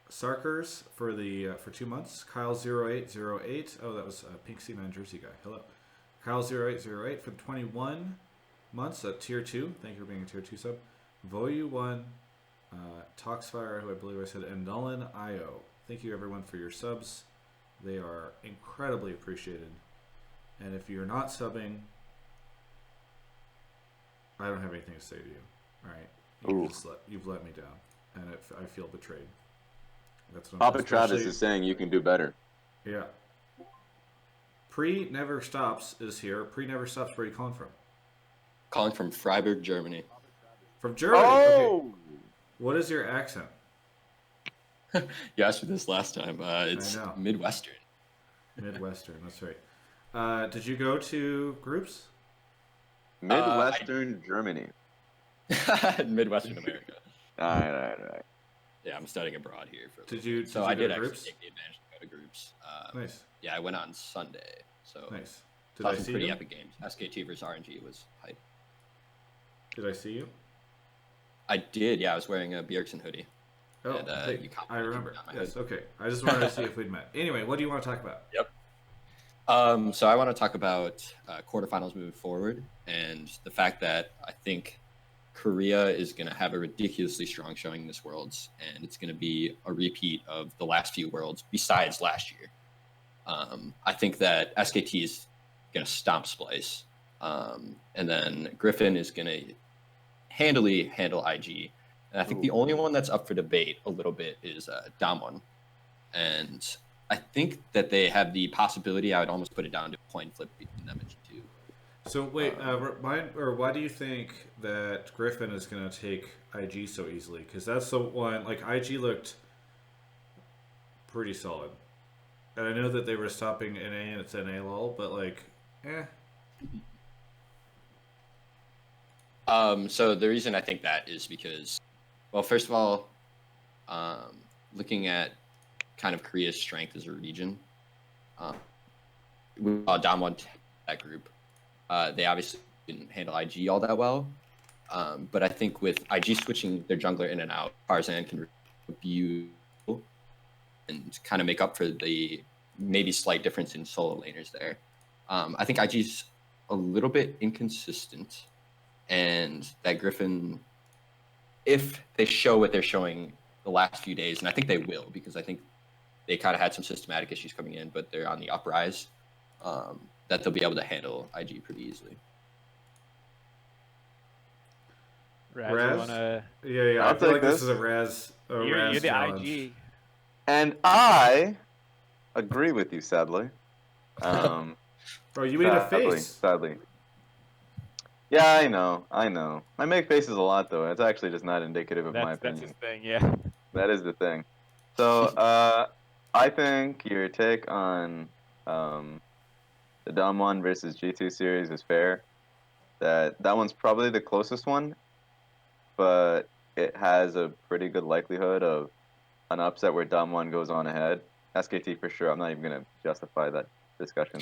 Sarkers for 2 months. Kyle0808. Oh, that was a Pink C9 Jersey guy. Hello. Kyle0808 for 21 months at tier 2. Thank you for being a tier 2 sub. Voyu1, Toxfire, who I believe I said, and Nolan IO. Thank you everyone for your subs. They are incredibly appreciated. And if you're not subbing, I don't have anything to say to you. All right, you've let me down, and I feel betrayed. That's what Papa Travis is saying you can do better. Yeah. Pre Never Stops is here. Pre Never Stops. Where are you calling from? Calling from Freiburg, Germany. From Germany. Oh. Okay. What is your accent? You asked me this last time. It's Midwestern. Midwestern. That's right. Did you go to groups? Midwestern Germany. Midwestern America. All right. Yeah, I'm studying abroad here. So I did actually groups? take the advantage to go to groups. Nice. Yeah, I went on Sunday. So nice. Did saw I some see pretty you? epic games. SKT versus RNG was hype. Did I see you? I did. Yeah, I was wearing a Bjergsen hoodie. Oh, And, hey, you I remember. on my Yes. hood. Okay. I just wanted to see if we'd met. Anyway, what do you want to talk about? Yep. So I want to talk about quarterfinals moving forward and the fact that I think Korea is going to have a ridiculously strong showing in this Worlds, and it's going to be a repeat of the last few Worlds besides last year. I think that SKT is going to stomp Splice, and then Griffin is going to handily handle IG. And I think the only one that's up for debate a little bit is Damwon. And I think that they have the possibility, I would almost put it down to a coin flip between them and G2. So wait, why do you think that Griffin is going to take IG so easily? Because that's the one. Like IG looked pretty solid, and I know that they were stopping NA and it's NA lol, but like, So the reason I think that is because, well, first of all, looking at kind of Korea's strength as a region, we saw Damwon that group. They obviously didn't handle IG all that well, but I think with IG switching their jungler in and out, Tarzan can review and kind of make up for the maybe slight difference in solo laners there. I think IG's a little bit inconsistent, and that Griffin, if they show what they're showing the last few days, and I think they will, because I think they kind of had some systematic issues coming in, but they're on the uprise, that they'll be able to handle IG pretty easily. Raz? You Yeah. I feel like this is a Raz. you're the challenge. IG. And I agree with you, sadly. Bro, you made a face. Sadly. Yeah, I know. I make faces a lot, though. It's actually just not indicative of my opinion. That's his thing, yeah. That is the thing. So, I think your take on the Damwon versus G2 series is fair. That one's probably the closest one, but it has a pretty good likelihood of an upset where Damwon goes on ahead. SKT for sure. I'm not even gonna justify that discussion.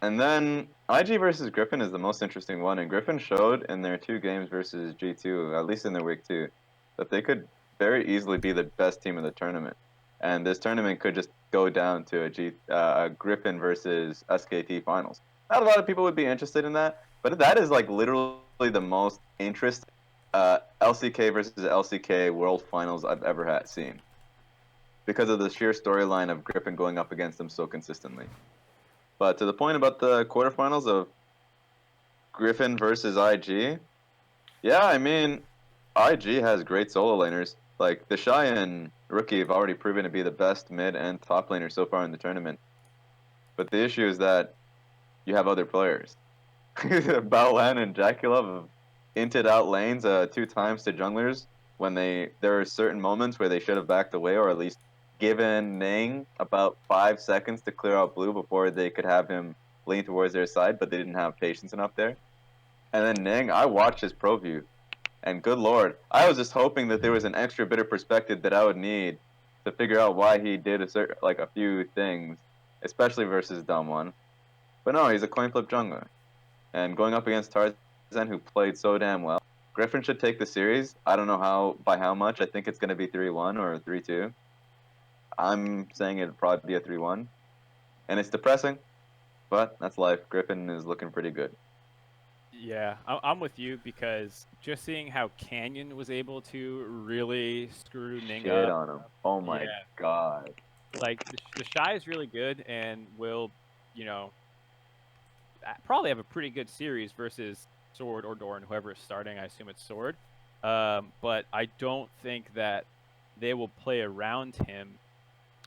And then IG versus Griffin is the most interesting one, and Griffin showed in their 2 games versus G2, at least in their week 2, that they could very easily be the best team in the tournament. And this tournament could just go down to a Griffin versus SKT finals. Not a lot of people would be interested in that, but that is like literally the most interesting LCK versus LCK World Finals I've ever seen, because of the sheer storyline of Griffin going up against them so consistently. But to the point about the quarterfinals of Griffin versus IG, yeah, I mean, IG has great solo laners. Like, the Shy and Rookie have already proven to be the best mid and top laners so far in the tournament. But the issue is that you have other players. Baolan and Jaculov have inted out lanes 2 times to junglers when there are certain moments where they should have backed away or at least given Ning about 5 seconds to clear out blue before they could have him lean towards their side, but they didn't have patience enough there. And then Ning, I watched his pro view, and good lord, I was just hoping that there was an extra bit of perspective that I would need to figure out why he did a few things, especially versus Damwon. But no, he's a coin flip jungler. And going up against Tarzan, who played so damn well, Griffin should take the series. I don't know by how much. I think it's going to be 3-1 or 3-2. I'm saying it'd probably be a 3-1. And it's depressing, but that's life. Griffin is looking pretty good. Yeah, I'm with you because just seeing how Canyon was able to really screw Ning Shit up. on him. Oh my god. Like, the Shy is really good and will, probably have a pretty good series versus Sword or Doran, whoever is starting. I assume it's Sword. But I don't think that they will play around him,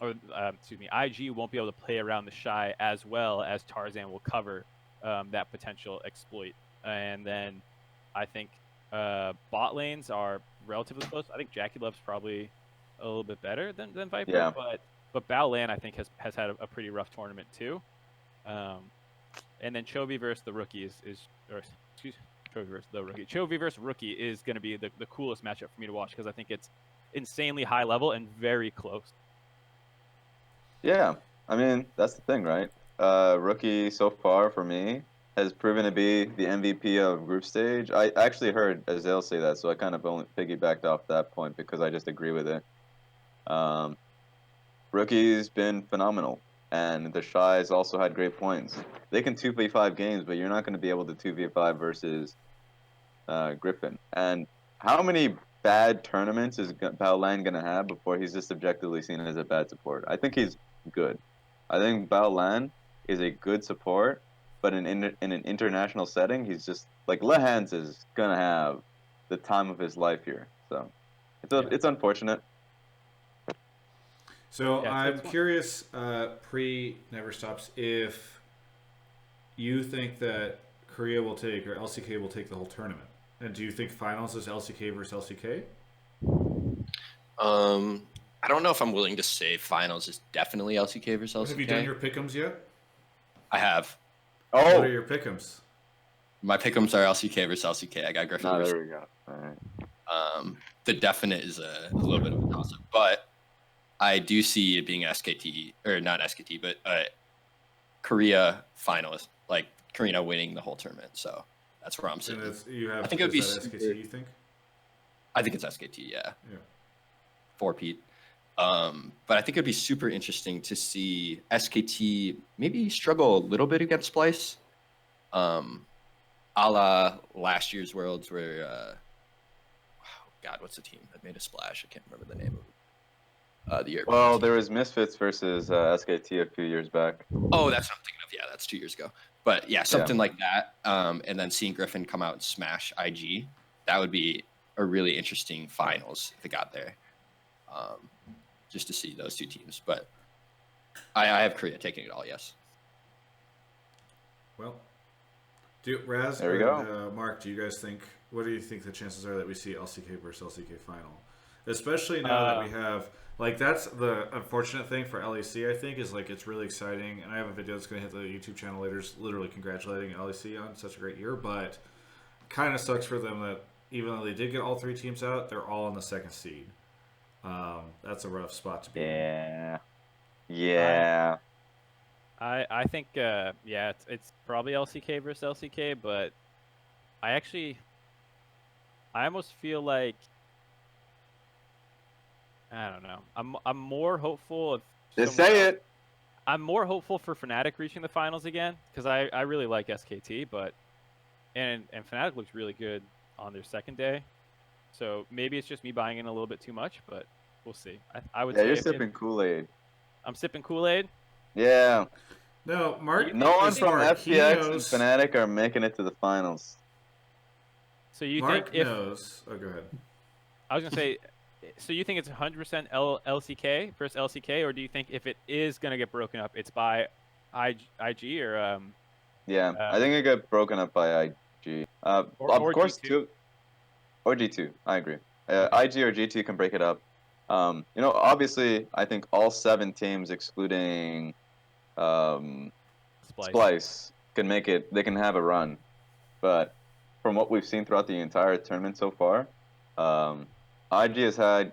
or IG won't be able to play around the Shy as well as Tarzan will cover that potential exploit. And then I think bot lanes are relatively close. I think Jackie Love's probably a little bit better than Viper, but Baolan I think has had a pretty rough tournament too. And then Chovy versus the rookie Chovy versus the rookie. Chovy versus rookie is going to be the coolest matchup for me to watch because I think it's insanely high level and very close. Yeah, I mean that's the thing, right? Rookie so far for me has proven to be the MVP of group stage. I actually heard Azale say that, so I kind of only piggybacked off that point because I just agree with it. Rookie's been phenomenal, and the Shy's also had great points. They can 2v5 games, but you're not going to be able to 2v5 versus Griffin. And how many bad tournaments is Baolan going to have before he's just objectively seen as a bad support? I think he's good. I think Baolan is a good support, but in an international setting, he's just like Lehans is gonna have the time of his life here. So it's unfortunate. So I'm curious, pre Never Stops, if you think that Korea will take or LCK will take the whole tournament, and do you think finals is LCK versus LCK? I don't know if I'm willing to say finals is definitely LCK versus LCK. Have you done your pick'ems yet? I have. Oh, what are your pick'ems? My pick'ems are LCK versus LCK. I got Griffin. Oh, there we go. All right. The definite is a little bit of a toss-up, but I do see it being SKT or not SKT, but Korea finalist, like Karina winning the whole tournament. So that's where I'm sitting. I think it would be SKT. You think? I think it's SKT. Yeah. Yeah. For Pete. But I think it'd be super interesting to see SKT maybe struggle a little bit against Splice, a la last year's Worlds where, God, what's the team that made a splash? I can't remember the name of the year. Well, there was Misfits versus SKT a few years back. Oh, that's what I'm thinking of. Yeah, that's 2 years ago. But yeah, something like that. And then seeing Griffin come out and smash IG, that would be a really interesting finals if it got there. Just to see those two teams, but I have Korea taking it all. Yes. Well, Raz there we go. Mark, do you guys think? What do you think the chances are that we see LCK versus LCK final? Especially now that we have that's the unfortunate thing for LEC. I think is it's really exciting, and I have a video that's going to hit the YouTube channel later, literally congratulating LEC on such a great year. But kind of sucks for them that even though they did get all 3 teams out, they're all in the 2nd seed. That's a rough spot to be in. Yeah. I think it's probably LCK versus LCK, but I almost feel like I don't know. I'm more hopeful of Just say it. I'm more hopeful for Fnatic reaching the finals again because I really like SKT, but and Fnatic looks really good on their 2nd day. So maybe it's just me buying in a little bit too much, but we'll see. I would say you're sipping Kool-Aid. I'm sipping Kool-Aid? Yeah. No, Mark. No one from FPX and Fnatic are making it to the finals. So you Mark think knows. Oh, go ahead. I was going to say, so you think it's 100% LCK versus LCK, or do you think if it is going to get broken up, it's by IG or Yeah, I think it got broken up by IG. Of Or course, G2. or G2. I agree. IG or G2 can break it up. Obviously, I think all 7 teams, excluding Splice, can make it. They can have a run, but from what we've seen throughout the entire tournament so far, IG has had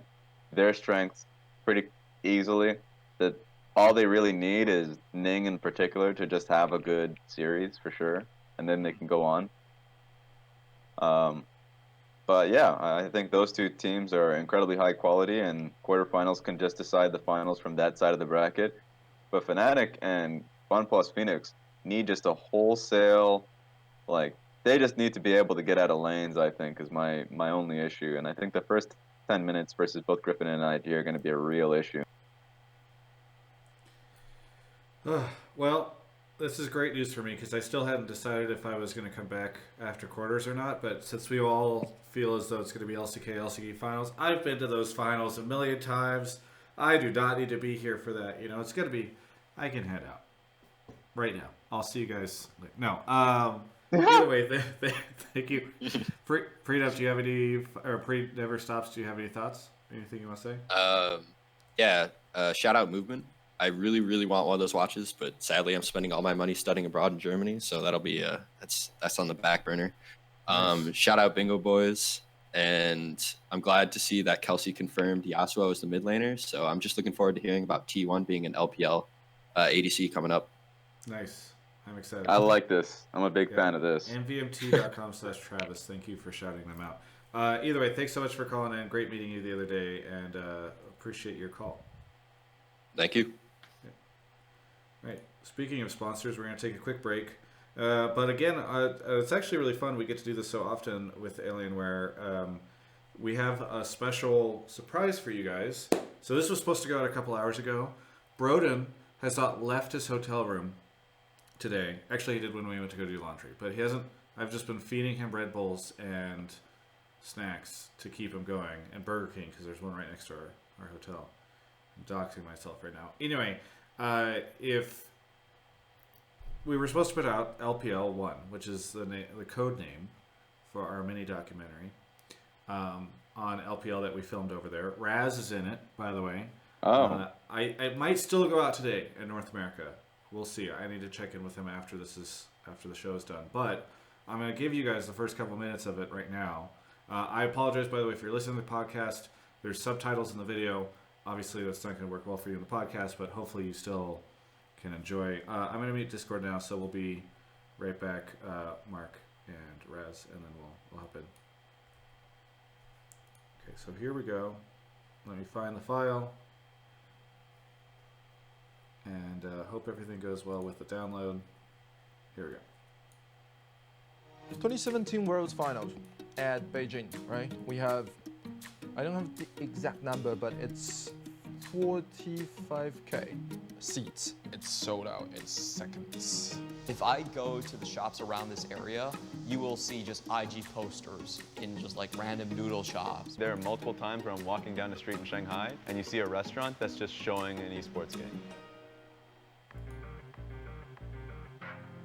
their strengths pretty easily. That all they really need is Ning in particular to just have a good series for sure, and then they can go on. But yeah, I think those 2 teams are incredibly high quality, and quarterfinals can just decide the finals from that side of the bracket. But Fnatic and FunPlus Phoenix need just a wholesale, they just need to be able to get out of lanes, I think, is my only issue. And I think the first 10 minutes versus both Griffin and IG are going to be a real issue. Well, this is great news for me because I still hadn't decided if I was going to come back after quarters or not. But since we all feel as though it's going to be LCK finals, I've been to those finals a million times. I do not need to be here for that. It's going to be. I can head out right now. I'll see you guys later. No. Either way, thank you. Pre-Never, do you have any? Or Pre-Never Stops, do you have any thoughts? Anything you want to say? Yeah. Shout out Movement. I really, really want one of those watches, but sadly, I'm spending all my money studying abroad in Germany, so that'll be that's on the back burner. Nice. Shout out Bingo Boys, and I'm glad to see that Kelsey confirmed Yasuo as the mid laner. So I'm just looking forward to hearing about T1 being an LPL ADC coming up. Nice, I'm excited. I like this. I'm a big fan of this. MVMT.com/Travis. Thank you for shouting them out. Either way, thanks so much for calling in. Great meeting you the other day, and appreciate your call. Thank you. Right. Speaking of sponsors, we're going to take a quick break. But again, it's actually really fun. We get to do this so often with Alienware. We have a special surprise for you guys. So this was supposed to go out a couple hours ago. Broden has not left his hotel room today. Actually, he did when we went to go do laundry. But he hasn't. I've just been feeding him Red Bulls and snacks to keep him going. And Burger King, because there's one right next to our hotel. I'm doxing myself right now. Anyway. If we were supposed to put out LPL 1, which is the code name for our mini documentary on LPL that we filmed over there. Raz is in it, by the way. Oh. I might still go out today in North America. We'll see. I need to check in with him after the show is done. But I'm going to give you guys the first couple minutes of it right now. I apologize, by the way, if you're listening to the podcast. There's subtitles in the video. Obviously, that's not going to work well for you in the podcast, but hopefully you still can enjoy. I'm going to mute Discord now, so we'll be right back, Mark and Raz, and then we'll hop in. Okay, so here we go. Let me find the file. And hope everything goes well with the download. Here we go. 2017 World's Finals at Beijing, right? We have, I don't have the exact number, but it's 45K seats. It's sold out in seconds. If I go to the shops around this area, you will see just IG posters in just like random noodle shops. There are multiple times where I'm walking down the street in Shanghai and you see a restaurant that's just showing an esports game.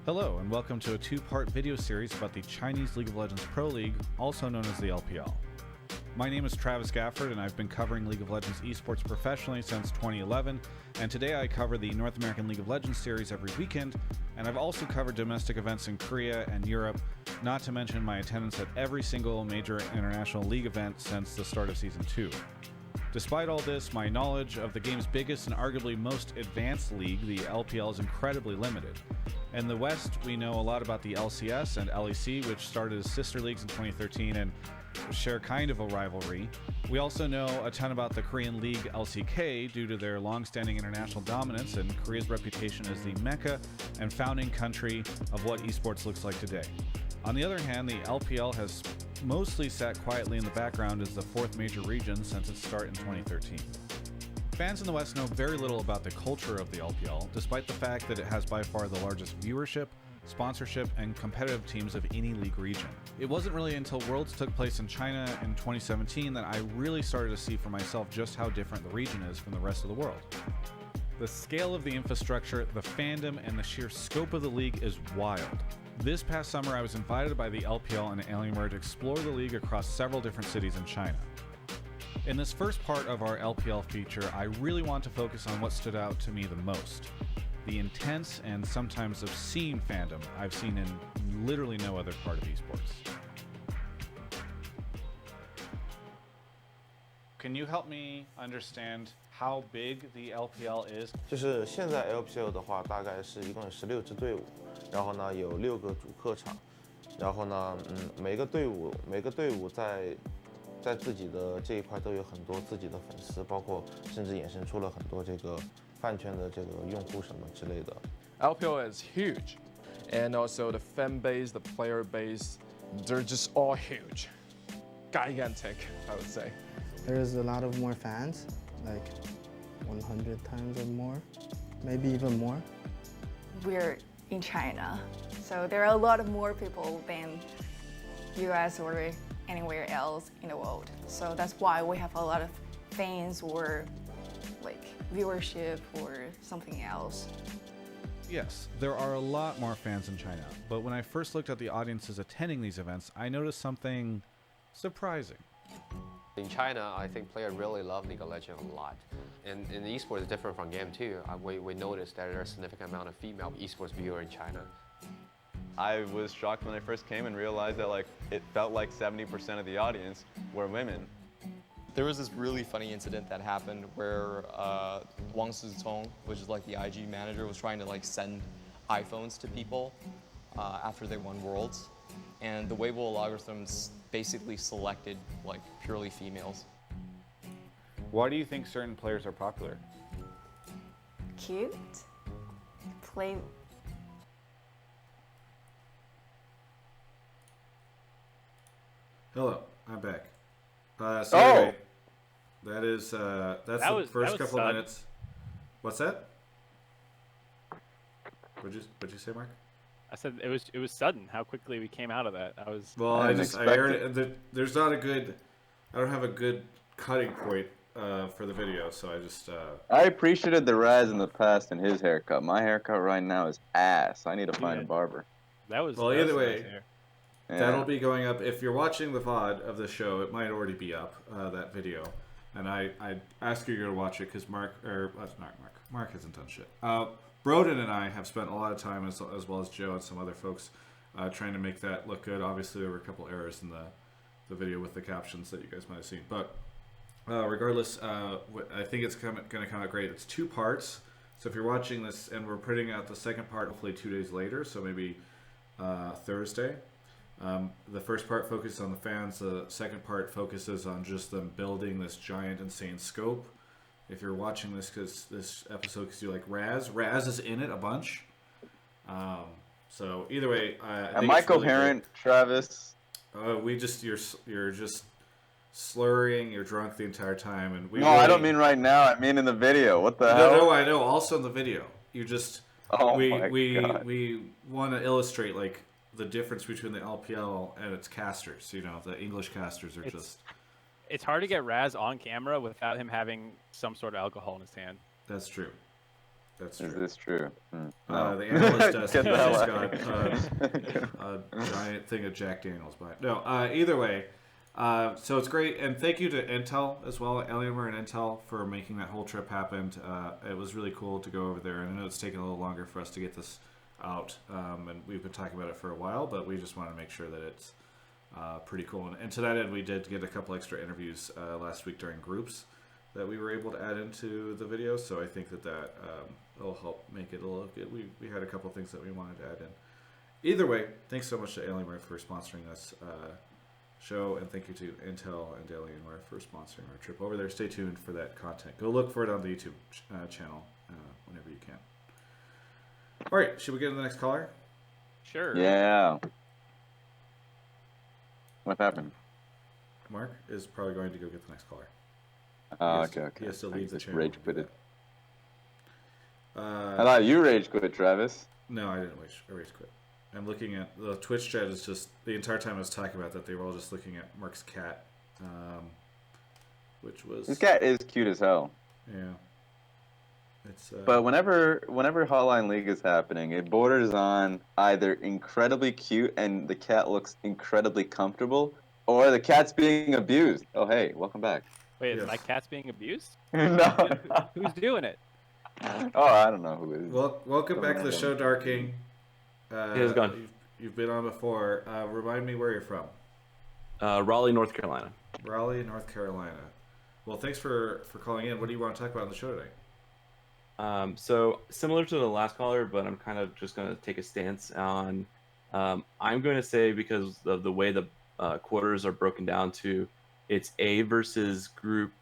Hello, and welcome to a two-part video series about the Chinese League of Legends Pro League, also known as the LPL. My name is Travis Gafford, and I've been covering League of Legends esports professionally since 2011, and today I cover the North American League of Legends series every weekend, and I've also covered domestic events in Korea and Europe, not to mention my attendance at every single major international league event since the start of Season 2. Despite all this, my knowledge of the game's biggest and arguably most advanced league, the LPL, is incredibly limited. In the West, we know a lot about the LCS and LEC, which started as sister leagues in 2013 and share kind of a rivalry. We also know a ton about the Korean League LCK due to their long-standing international dominance and Korea's reputation as the mecca and founding country of what esports looks like today. On the other hand, the LPL has mostly sat quietly in the background as the fourth major region since its start in 2013. Fans in the West know very little about the culture of the LPL, despite the fact that it has by far the largest viewership, sponsorship, and competitive teams of any league region. It wasn't really until Worlds took place in China in 2017 that I really started to see for myself just how different the region is from the rest of the world. The scale of the infrastructure, the fandom, and the sheer scope of the league is wild. This past summer, I was invited by the LPL and Alienware to explore the league across several different cities in China. In this first part of our LPL feature, I really want to focus on what stood out to me the most. The intense and sometimes obscene fandom I've seen in literally no other part of esports. Can you help me understand how big the LPL is? 就是现在 LPL 的话，大概是一共有16支队伍，然后呢有6个主客场，然后呢，每个队伍在自己的这一块都有很多自己的粉丝，包括甚至衍生出了很多这个饭圈的这个用户什么之类的。LPL is huge, and also the fan base, the player base, they're just all huge, gigantic, I would say. There's a lot of more fans, like 100 times or more, maybe even more. We're in China, so there are a lot of more people than US or anywhere else in the world. So that's why we have a lot of fans or like viewership or something else. Yes, there are a lot more fans in China, but when I first looked at the audiences attending these events, I noticed something surprising. In China, I think players really love League of Legends a lot. And in esports, it's different from game too. We noticed that there's a significant amount of female esports viewers in China. I was shocked when I first came and realized that it felt like 70% of the audience were women. There was this really funny incident that happened where Wang Suzong, which is like the IG manager, was trying to send iPhones to people after they won Worlds. And the Weibo algorithms basically selected purely females. Why do you think certain players are popular? Cute, play. Hello, I'm back. Anyway, that's the first couple of minutes. What's that? What'd you say, Mark? I said it was sudden how quickly we came out of that. I heard it. There's not a good. I don't have a good cutting point for the video, so I just. I appreciated the Raz in the past and his haircut. My haircut right now is ass. I need to find a barber. Either way. Nice. Yeah. That'll be going up. If you're watching the VOD of the show, it might already be up, that video. And I ask you to watch it because Mark hasn't done shit. Broden and I have spent a lot of time, as well as Joe and some other folks, trying to make that look good. Obviously, there were a couple errors in the video with the captions that you guys might have seen. But regardless, I think it's going to come out great. It's 2 parts. So if you're watching this, and we're putting out the second part hopefully 2 days later, so maybe Thursday. The first part focuses on the fans. The second part focuses on just them building this giant, insane scope. If you're watching this episode because you like Raz is in it a bunch. So either way, I think Am I it's really coherent, good. Travis? You're just slurring. You're drunk the entire time, and I don't mean right now. I mean in the video. What the hell? No, I know. Also in the video, you just. Oh we my God. we want to illustrate the difference between the LPL and its casters. The English casters are just. It's hard to get Raz on camera without him having some sort of alcohol in his hand. That's true. That's true. Is this true? No. The analyst desk has got a giant thing of Jack Daniels behind. No, either way. So it's great, and thank you to Intel as well, Alienware and Intel, for making that whole trip happen. It was really cool to go over there, and I know it's taken a little longer for us to get this out, and we've been talking about it for a while, but we just want to make sure that it's pretty cool. And to that end, we did get a couple extra interviews last week during groups that we were able to add into the video, so I think that will help make it a little good. We had a couple things that we wanted to add in. Either way, thanks so much to Alienware for sponsoring this show, and thank you to Intel and Alienware for sponsoring our trip over there. Stay tuned for that content. Go look for it on the YouTube channel whenever you can. All right, should we get to the next caller? Sure. Yeah. What happened? Mark is probably going to go get the next caller. Okay. He has to leave the channel. Rage quitted. I thought you rage quit, Travis. No, I didn't rage quit. I'm looking at the Twitch chat. Is just the entire time I was talking about that, they were all just looking at Mark's cat, which was. This cat is cute as hell. Yeah. It's But whenever Hotline League is happening, it borders on either incredibly cute and the cat looks incredibly comfortable, or the cat's being abused. Oh hey, welcome back. Wait, is my cat's being abused? No. Who's doing it? Oh, I don't know who it is. Welcome back to the show, Darking. Hey, how's it going? You've been on before. Remind me where you're from. Raleigh, North Carolina. Raleigh, North Carolina. Well, thanks for calling in. What do you want to talk about on the show today? So similar to the last caller, but I'm kind of just going to take a stance on. I'm going to say because of the way the quarters are broken down to, it's A versus Group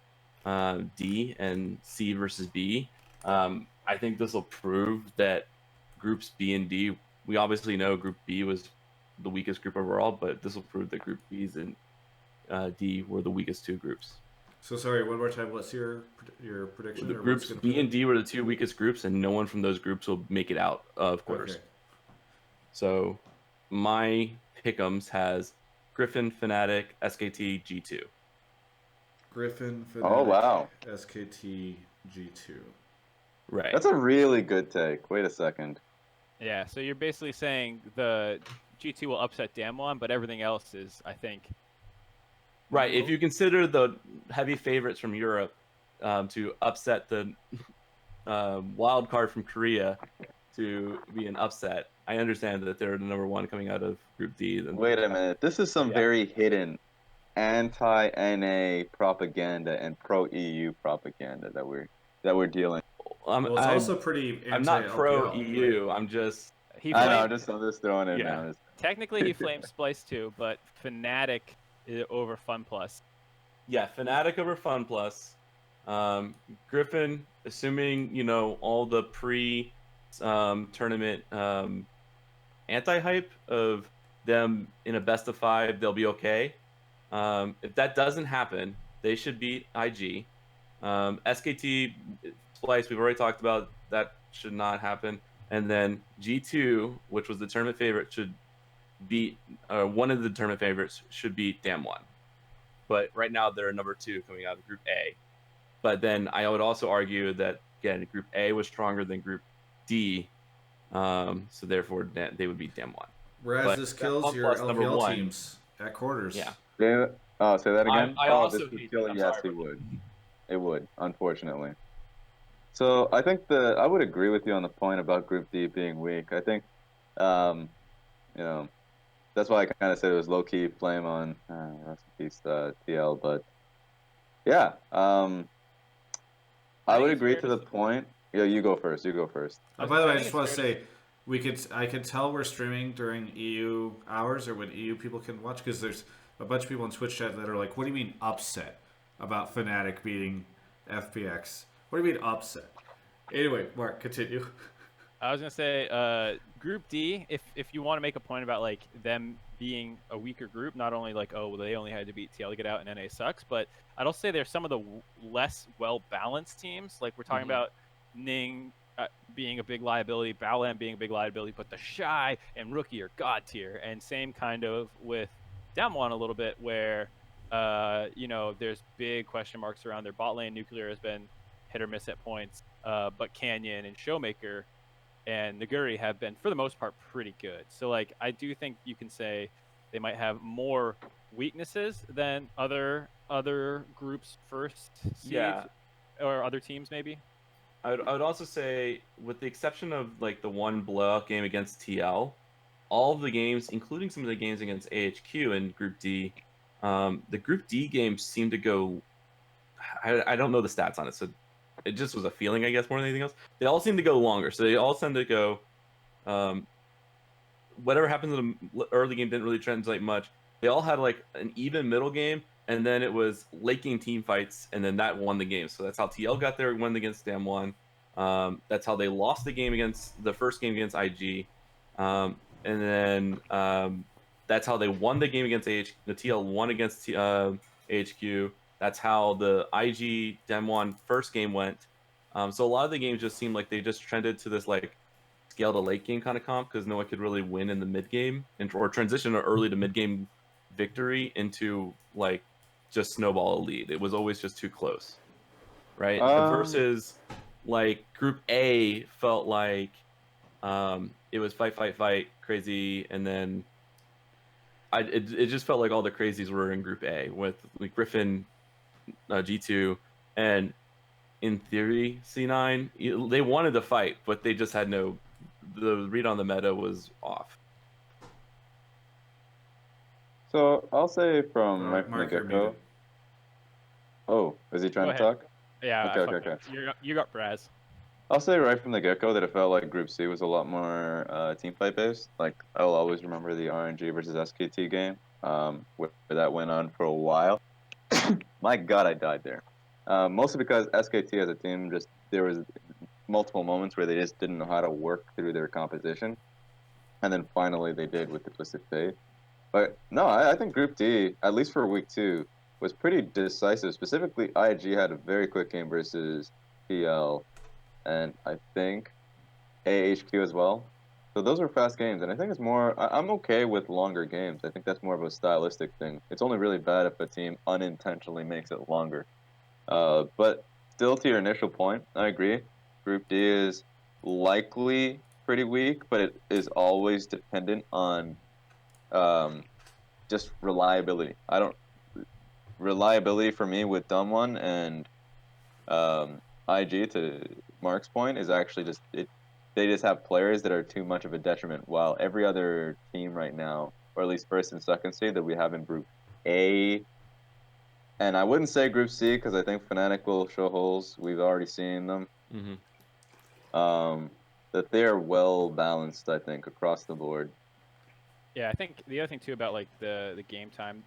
D and C versus B. I think this will prove that Groups B and D. We obviously know Group B was the weakest group overall, but this will prove that Group B's and D were the weakest two groups. So sorry, one more time. What's your prediction? The groups B and D were the two weakest groups, and no one from those groups will make it out of quarters. Okay. So my pick'ems has Griffin, Fnatic, SKT, G2. Griffin, Fnatic, Oh wow, SKT, G2. Right. That's a really good take. Wait a second. Yeah, so you're basically saying the G2 will upset Damwon, but everything else is, I think. Right. If you consider the heavy favorites from Europe to upset the wild card from Korea to be an upset, I understand that they're the number one coming out of Group D. Wait a minute. This is some very hidden anti-NA propaganda and pro-EU propaganda that we're dealing. Well, it's also pretty I'm not pro anti-LPL, EU. I'm just. I know. I'm just throwing it Yeah. now. Technically, he flamed Splice too, but Fnatic is over Fun Plus. Yeah, Fnatic over Fun Plus. Griffin, assuming all the tournament anti-hype of them in a best of 5, they'll be okay. If that doesn't happen, they should beat IG. SKT Splice, we've already talked about, that should not happen. And then G2, which was the tournament favorite, should beat one of the tournament favorites should beat Damwon. But right now they're number 2 coming out of Group A. But then I would also argue that again Group A was stronger than Group D, so therefore they would beat Damwon. Raz, this kills your LPL teams at quarters. Yeah. Say that again. I also this would hate kill that. it. Yes, it would. It would, unfortunately. So I think I would agree with you on the point about Group D being weak. I think, that's why I kind of said it was low key flame on rest in peace TL. But yeah, I would agree to the point. Yeah, you go first. You go first. By the way, I just want to say, I can tell we're streaming during EU hours or when EU people can watch, because there's a bunch of people in Twitch chat that are like, "What do you mean upset about Fnatic beating FPX? What do you mean upset?" Anyway, Mark, continue. I was gonna say, Group D. If you want to make a point about like them being a weaker group, not only like they only had to beat TL to get out and NA sucks, but I'd also say they're some of the less well balanced teams. Like we're talking about Ning being a big liability, Baolan being a big liability, but the Shy and Rookie are god tier, and same kind of with Damwon a little bit, where there's big question marks around their bot lane. Nuclear has been hit or miss at points, but Canyon and Showmaker and Naguri have been, for the most part, pretty good. So, like, I do think you can say they might have more weaknesses than other groups' first seed, or other teams, maybe. I would also say, with the exception of like the one blowout game against TL, all of the games, including some of the games against AHQ and Group D, the Group D games seem to go. I don't know the stats on it, so it just was a feeling, I guess, more than anything else. They all seem to go longer, so they all tend to go. Whatever happens in the early game didn't really translate much. They all had like an even middle game, and then it was late game team fights, and then that won the game. So that's how TL got there, won against Damwon. That's how they lost the first game against IG, and then that's how they won the game against AHQ. The TL won against AHQ. That's how the IG Damwon first game went. So a lot of the games just seemed like they just trended to this like scale to late game kind of comp, because no one could really win in the mid game or transition an early to mid game victory into like just snowball a lead. It was always just too close, right? Versus like Group A felt like it was fight, crazy, and then it just felt like all the crazies were in Group A with like Griffin, G2, and in theory C9. They wanted to fight, but they just had no. The read on the meta was off. So I'll say from right from the Mark, you're get-go. muted. Oh, is he trying Go to ahead. talk? Yeah. Okay. You got Raz. I'll say right from the get-go that it felt like Group C was a lot more team fight based. Like I'll always remember the RNG versus SKT game, where that went on for a while. My God, I died there. Mostly because SKT as a team, just there was multiple moments where they just didn't know how to work through their composition, and then finally they did with the Twisted Fate. But no, I think Group D, at least for week 2, was pretty decisive. Specifically, IG had a very quick game versus PL, and I think AHQ as well. So those were fast games, and I think it's more. I'm okay with longer games. I think that's more of a stylistic thing. It's only really bad if a team unintentionally makes it longer. But still, to your initial point, I agree. Group D is likely pretty weak, but it is always dependent on just reliability. Reliability for me with Dumb1 and IG, to Mark's point, is actually just they just have players that are too much of a detriment, while every other team right now, or at least first and second seed that we have in Group A, and I wouldn't say Group C because I think Fnatic will show holes. We've already seen them. That they're well balanced, I think, across the board. Yeah, I think the other thing too about like the game time,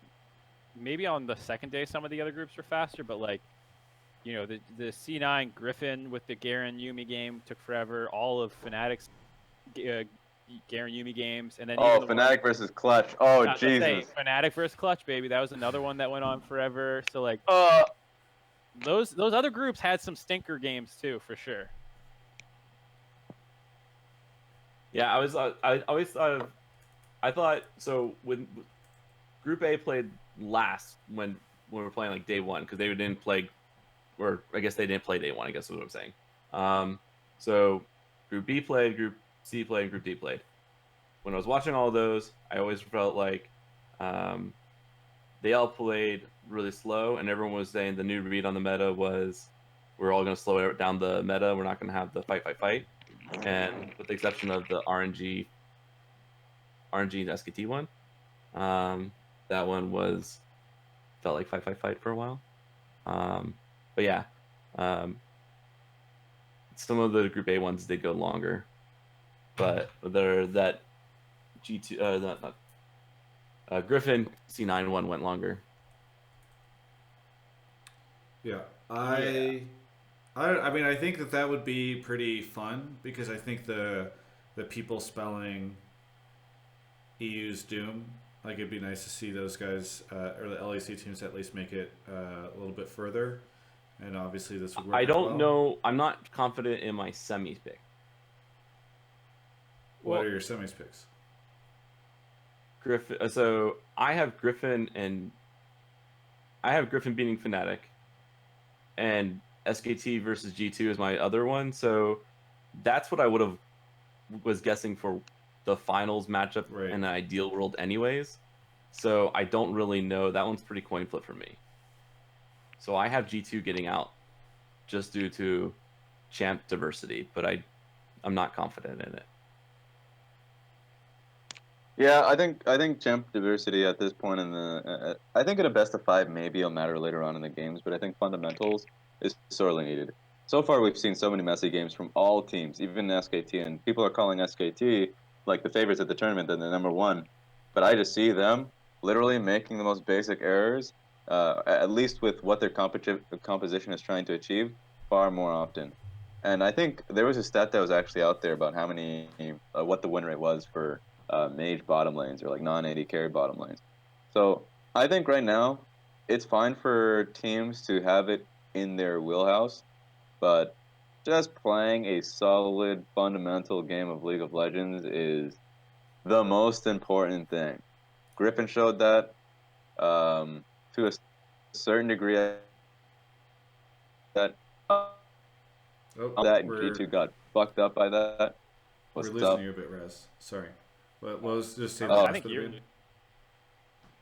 maybe on the second day some of the other groups were faster, but like, you know, the C9 Griffin with the Garen Yumi game took forever. All of Fnatic's Garen Yumi games, and then Fnatic versus Clutch. Oh Jesus! Fnatic versus Clutch, baby. That was another one that went on forever. So like, those other groups had some stinker games too, for sure. Yeah, I always thought so when Group A played last when we were playing like day one, because they didn't play, or I guess they didn't play day one, I guess is what I'm saying. So Group B played, Group C played, and Group D played. When I was watching all those, I always felt like they all played really slow, and everyone was saying the new read on the meta was we're all going to slow down the meta. We're not going to have the fight. And with the exception of the RNG and SKT one, that one felt like fight for a while. But yeah, some of the Group A ones did go longer, but that G2 Griffin C9 one went longer. Yeah, I mean, I think that would be pretty fun, because I think the people spelling EU's Doom, like it'd be nice to see those guys or the LEC teams at least make it a little bit further, and obviously this would work. I don't know. I'm not confident in my semis pick. What are your semis picks? Griffin. So I have Griffin beating Fnatic, and SKT versus G2 is my other one. So that's what I was guessing for the finals matchup in an ideal world anyways. So I don't really know. That one's pretty coin flip for me. So I have G2 getting out just due to champ diversity, but I'm not confident in it. Yeah, I think champ diversity at this point in the I think in a best of 5 maybe it'll matter later on in the games, but I think fundamentals is sorely needed. So far we've seen so many messy games from all teams, even SKT, and people are calling SKT like the favorites at the tournament and the number one, but I just see them literally making the most basic errors, at least with what their composition is trying to achieve, far more often. And I think there was a stat that was actually out there about how many what the win rate was for mage bottom lanes, or like non-AD carry bottom lanes. So I think right now it's fine for teams to have it in their wheelhouse, but just playing a solid fundamental game of League of Legends is the most important thing. Griffin showed that to a certain degree. That that and G2 got fucked up by that. What's We're losing up? you a bit, Raz. Sorry. What was just saying? Oh. I think you're.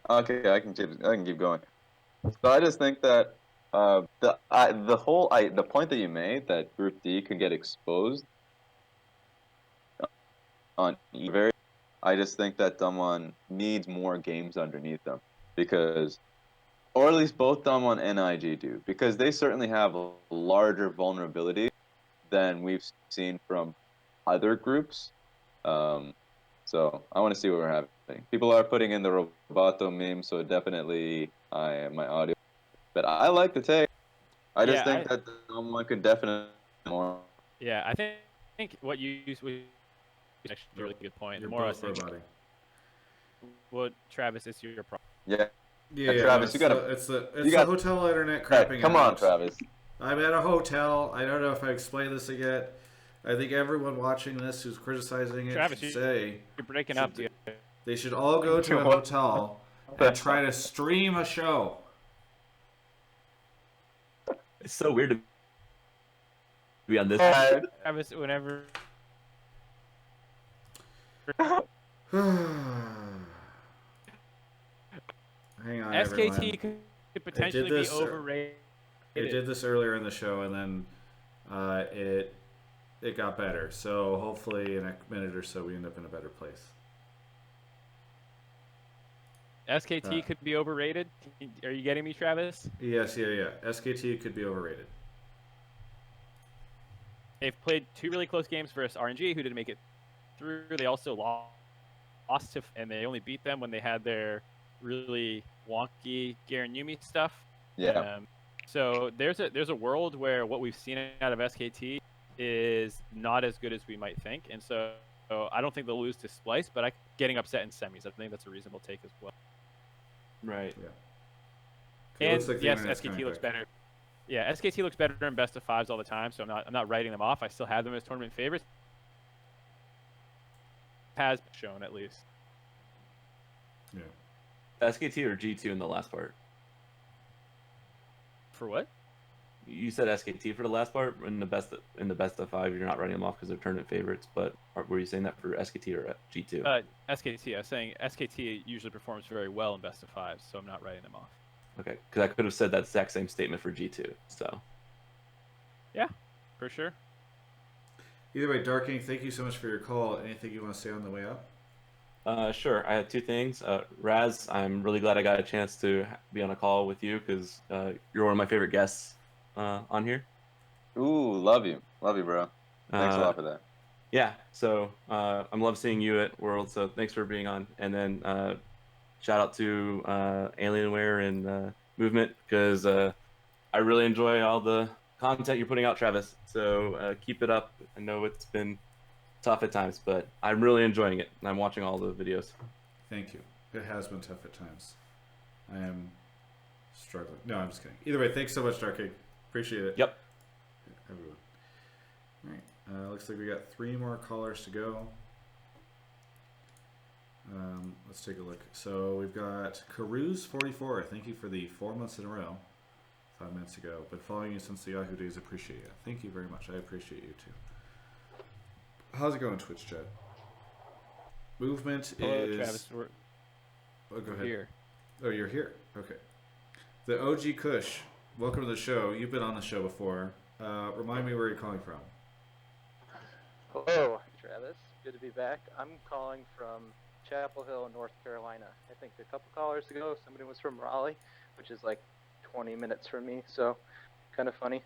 Okay, I can keep going. So I just think that the point that you made that Group D could get exposed on very, I just think that Damwon needs more games underneath them because, or at least both Damwon and IG do, because they certainly have a larger vulnerability than we've seen from other groups. So I want to see what we're having. People are putting in the Roboto meme, so definitely my audio. But I like the take. I just think that someone could definitely more. Yeah, I think what you use was actually a really good point. You're The more I both think, roboting. well, Travis, it's your problem. Yeah. Yeah, Travis, no, you gotta. it's the you got hotel internet crapping Come out. on, Travis. I'm at a hotel. I don't know if I explained this yet. I think everyone watching this who's criticizing it Travis, should say you're breaking up. Dude. they should all go to a hotel and try to stream a show. It's so weird to be on this. Travis, whenever. Hang on, SKT everyone. could potentially be overrated. It did this earlier in the show, and then it got better. So hopefully, in a minute or so, we end up in a better place. SKT could be overrated. Are you getting me, Travis? Yes, yeah. SKT could be overrated. They've played 2 really close games versus RNG, who didn't make it through. They also lost to, and they only beat them when they had their really wonky Garen Yumi stuff. Yeah. So there's a world where what we've seen out of SKT is not as good as we might think, and so I don't think they'll lose to Splice, but getting upset in semis, I think that's a reasonable take as well. Right. Yeah. And yes, SKT looks better. Yeah, SKT looks better in best of 5s all the time, so I'm not writing them off. I still have them as tournament favorites. Has shown at least. Yeah. SKT or G2 in the last part? For what? You said SKT for the last part in the best of 5. You're not writing them off because they're tournament favorites, but were you saying that for SKT or G2? SKT. I was saying SKT usually performs very well in best of 5s, so I'm not writing them off. Okay, because I could have said that exact same statement for G2. So. Yeah, for sure. Either way, Darking, thank you so much for your call. Anything you want to say on the way out? Sure. I had 2 things. Raz, I'm really glad I got a chance to be on a call with you because you're one of my favorite guests on here. Ooh, love you, bro. Thanks a lot for that. Yeah. So I'm love seeing you at World. So thanks for being on. And then shout out to Alienware and Movement because I really enjoy all the content you're putting out, Travis. So keep it up. I know it's been tough at times, but I'm really enjoying it. I'm watching all the videos. Thank you. It has been tough at times. I am struggling. No, I'm just kidding. Either way, thanks so much, Darking. Appreciate it. Yep. Everyone. All right. Looks like we got 3 more callers to go. Let's take a look. So we've got Carouse44. Thank you for the 4 months in a row. 5 minutes ago. Been following you since the Yahoo days. Appreciate it. Thank you very much. I appreciate you too. How's it going, Twitch chat? Movement Hello, is. Travis. Go ahead. Here. Oh, you're here. Okay. The OG Kush. Welcome to the show. You've been on the show before. Remind me where you're calling from. Hello, Travis. Good to be back. I'm calling from Chapel Hill, North Carolina. I think a couple callers ago, somebody was from Raleigh, which is like 20 minutes from me, so kind of funny.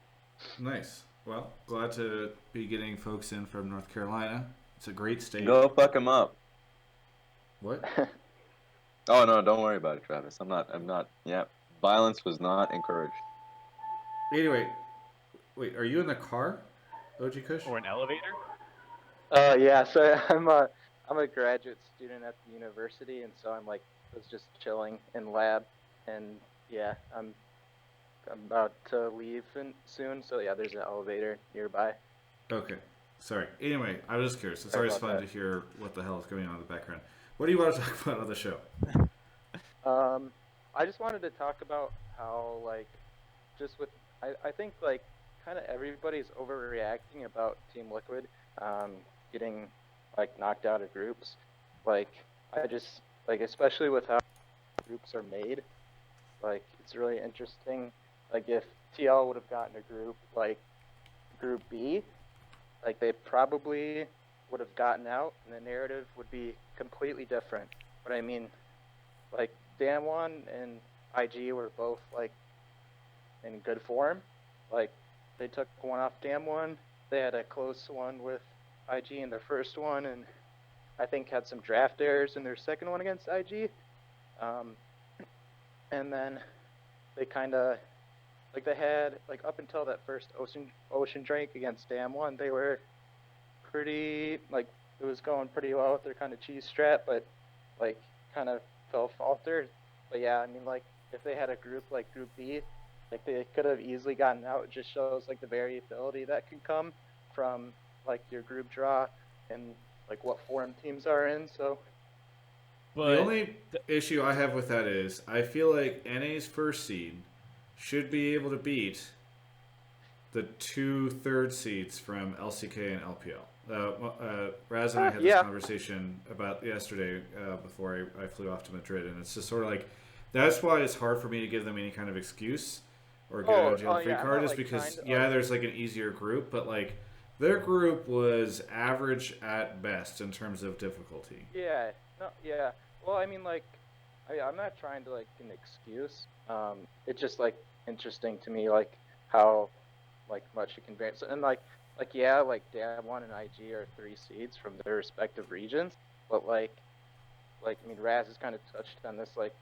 Nice. Well, glad to be getting folks in from North Carolina. It's a great state. Go fuck them up. What? Oh no, don't worry about it, Travis. I'm not. Yeah, violence was not encouraged. Anyway, wait, are you in the car, OG Kush? Or an elevator? Yeah. So I'm a graduate student at the university, and so was just chilling in lab, and yeah, I'm about to leave soon. So yeah, there's an elevator nearby. Okay. Sorry. Anyway, I was just curious. It's Sorry always about fun that. to hear what the hell is going on in the background. What do you want to talk about on the show? I just wanted to talk about how just with I think kind of everybody's overreacting about Team Liquid getting like knocked out of groups. Like I just like, especially with how groups are made, like it's really interesting. Like if TL would have gotten a group like Group B, like they probably would have gotten out, and the narrative would be completely different. But I mean, like Damwon and IG were both like in good form. Like they took one off Damwon. They had a close one with IG in their first one, and I think had some draft errors in their second one against IG. And then they kind of like they had like up until that first Ocean Drake against Damwon, they were pretty like it was going pretty well with their kind of cheese strat, but like kind of fell faltered. But yeah, I mean like if they had a group like Group B, like they could have easily gotten out. It just shows like the variability that can come from like your group draw and like what form teams are in. So the only issue I have with that is I feel like NA's first seed should be able to beat the 2 third seeds from LCK and LPL. Raz and I had this conversation about yesterday before I flew off to Madrid, and it's just sort of like that's why it's hard for me to give them any kind of excuse or get out of jail free card, is because there's like an easier group, but like their group was average at best in terms of difficulty. Yeah, no, yeah. Well, I mean, like, I'm not trying to like an excuse. It's just like interesting to me, like how like much it can vary. So, and like yeah, like Damwon and IG are 3 seeds from their respective regions, but like I mean, Raz has kind of touched on this. Like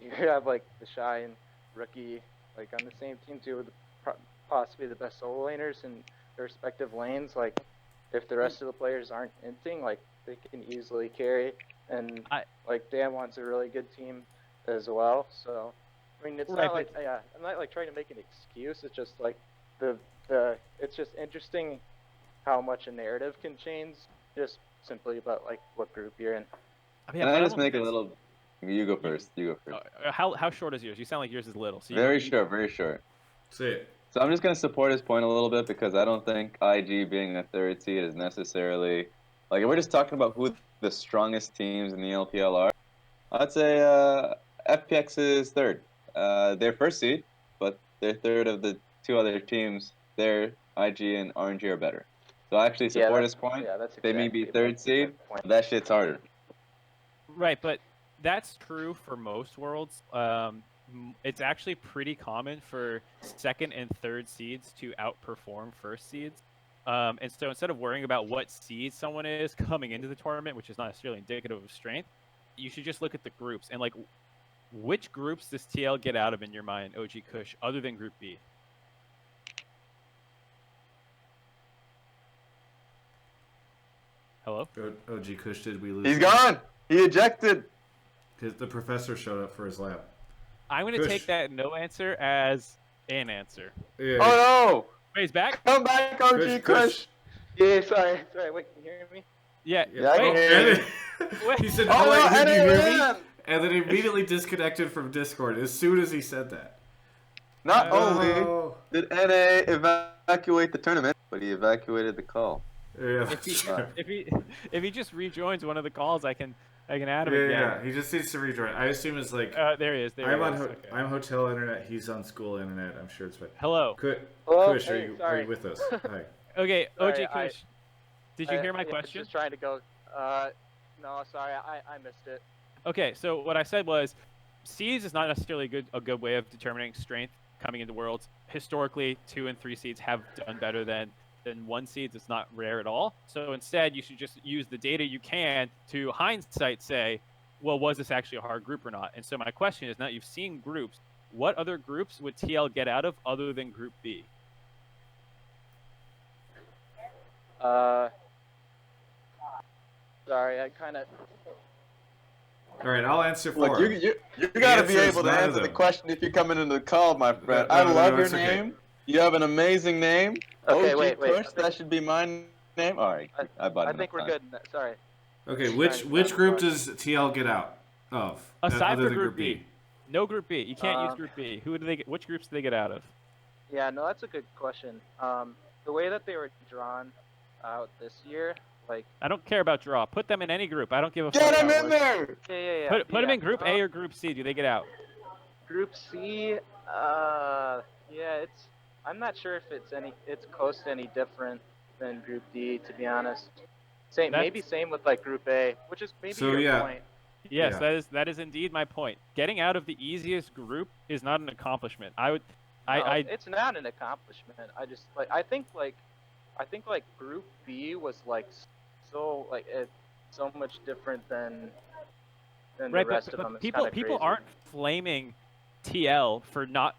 you have like the Shy and Rookie like on the same team too, with possibly the best solo laners in their respective lanes. Like if the rest of the players aren't inting, like they can easily carry. And like Damwon's a really good team as well. So I mean, it's not like I'm not like trying to make an excuse. It's just like the it's just interesting how much a narrative can change just simply about like what group you're in. Can I just make a little? You go first. How short is yours? You sound like yours is little. So very short. Very short. See it. So I'm just gonna support his point a little bit because I don't think IG being a 3rd seed is necessarily like if we're just talking about who the strongest teams in the LPL are. I'd say FPX is 3rd. They're 1st seed, but they're 3rd of the 2 other teams. Their IG and RNG are better. So I actually support his point. Yeah, that's they may be 3rd seed. That shit's harder. Right, but that's true for most worlds. It's actually pretty common for 2nd and 3rd seeds to outperform 1st seeds. And so instead of worrying about what seed someone is coming into the tournament, which is not necessarily indicative of strength, you should just look at the groups. And like, which groups does TL get out of in your mind, OG Kush, other than Group B? Hello? OG Kush, did we lose? He's gone! He ejected! The professor showed up for his lab. I'm going to take that no answer as an answer. Yeah. Oh no! Wait, he's back? Come back, OG Kush! Yeah, sorry. Wait, can you hear me? Yeah. I can hear you. He said, "Oh, wait, did you hear me?" And then immediately disconnected from Discord as soon as he said that. Not only did NA evacuate the tournament, but he evacuated the call. Yeah. If he just rejoins one of the calls, I can add him again. Yeah, he just needs to rejoin. I assume it's like. There he is. I'm hotel internet. He's on school internet. I'm sure it's fine. Hello. Kush, are you with us? Hi. Okay, OG Sorry, Kush. Did you hear my question? Just trying to go. No, sorry, I missed it. Okay, so what I said was, seeds is not necessarily a good way of determining strength coming into Worlds. Historically, 2 and 3 seeds have done better than 1 seeds. It's not rare at all. So instead, you should just use the data you can to hindsight say, well, was this actually a hard group or not? And so my question is, now you've seen groups, what other groups would TL get out of other than Group B? Sorry, I kind of. All right, I'll answer for Look, you got to be able to answer the question if you're coming into the call, my friend. I love your name. Okay. You have an amazing name. Okay, OG Kush, that should be my name. All right, I think we're good. Sorry. Okay, which group does TL get out of? Aside from Group B. No Group B. You can't use Group B. Which groups do they get out of? Yeah, no, that's a good question. The way that they were drawn out this year, like I don't care about draw. Put them in any group. I don't give a Get fuck. him how it in works. there! yeah. Put them in Group A or Group C. Do they get out? Group C, yeah, I'm not sure if it's close to any different than Group D, to be honest. Maybe same with like Group A, which is maybe So, your yeah. point. Yes, Yeah. that is indeed my point. Getting out of the easiest group is not an accomplishment. No, it's not an accomplishment. I think Group B was like so it's so much different than the right, rest but of them. It's people kinda people crazy. aren't flaming TL for not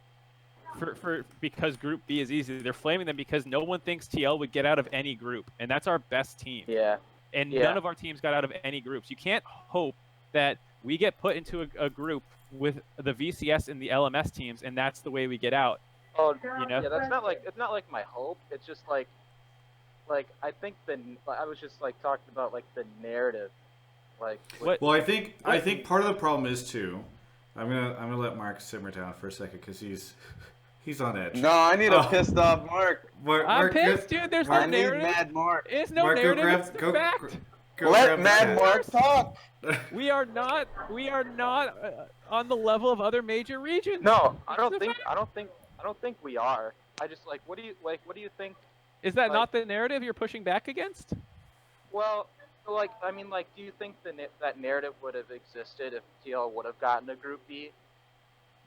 for because Group B is easy. They're flaming them because no one thinks TL would get out of any group, and that's our best team. Yeah. And Yeah. none of our teams got out of any groups. You can't hope that we get put into a group with the VCS and the LMS teams, and that's the way we get out. Oh, You know? yeah, it's not like my hope. It's just like I think I was just like talking about like the narrative, like Well, I think part of the problem is too. I'm gonna let Mark simmer down for a second because he's on edge. No, I need a pissed off Mark. I'm pissed, dude. There's no I need narrative. Mad Mark. It's no Mark, narrative. grab- It's the go- fact. Go Let grab the Mad cat. Mark talk. We are not on the level of other major regions. No, I don't think we are. I just like what do you think? Is that like- not the narrative you're pushing back against? Well, I mean, do you think that narrative would have existed if TL would have gotten a Group B?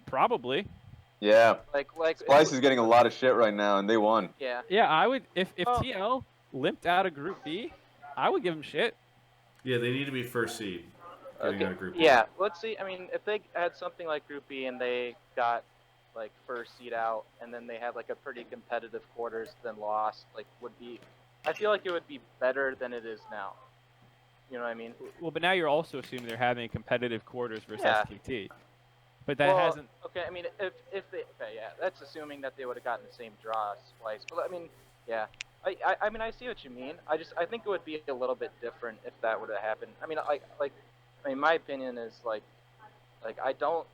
Probably. Yeah. Like Splice is getting a lot of shit right now, and they won. Yeah. Yeah, I would if TL limped out of Group B, I would give him shit. Yeah, they need to be first seed. Getting out of Group B. Yeah, let's see. I mean, if they had something like Group B and they got like first seed out, and then they had like a pretty competitive quarters, then lost, I feel like it would be better than it is now. You know what I mean? Well, but now you're also assuming they're having competitive quarters versus Yeah. STT. But that hasn't. Okay, I mean, if they yeah, that's assuming that they would have gotten the same draw as Splice. But I mean, yeah. I mean, I see what you mean. I think it would be a little bit different if that would have happened. I mean, my opinion is I don't.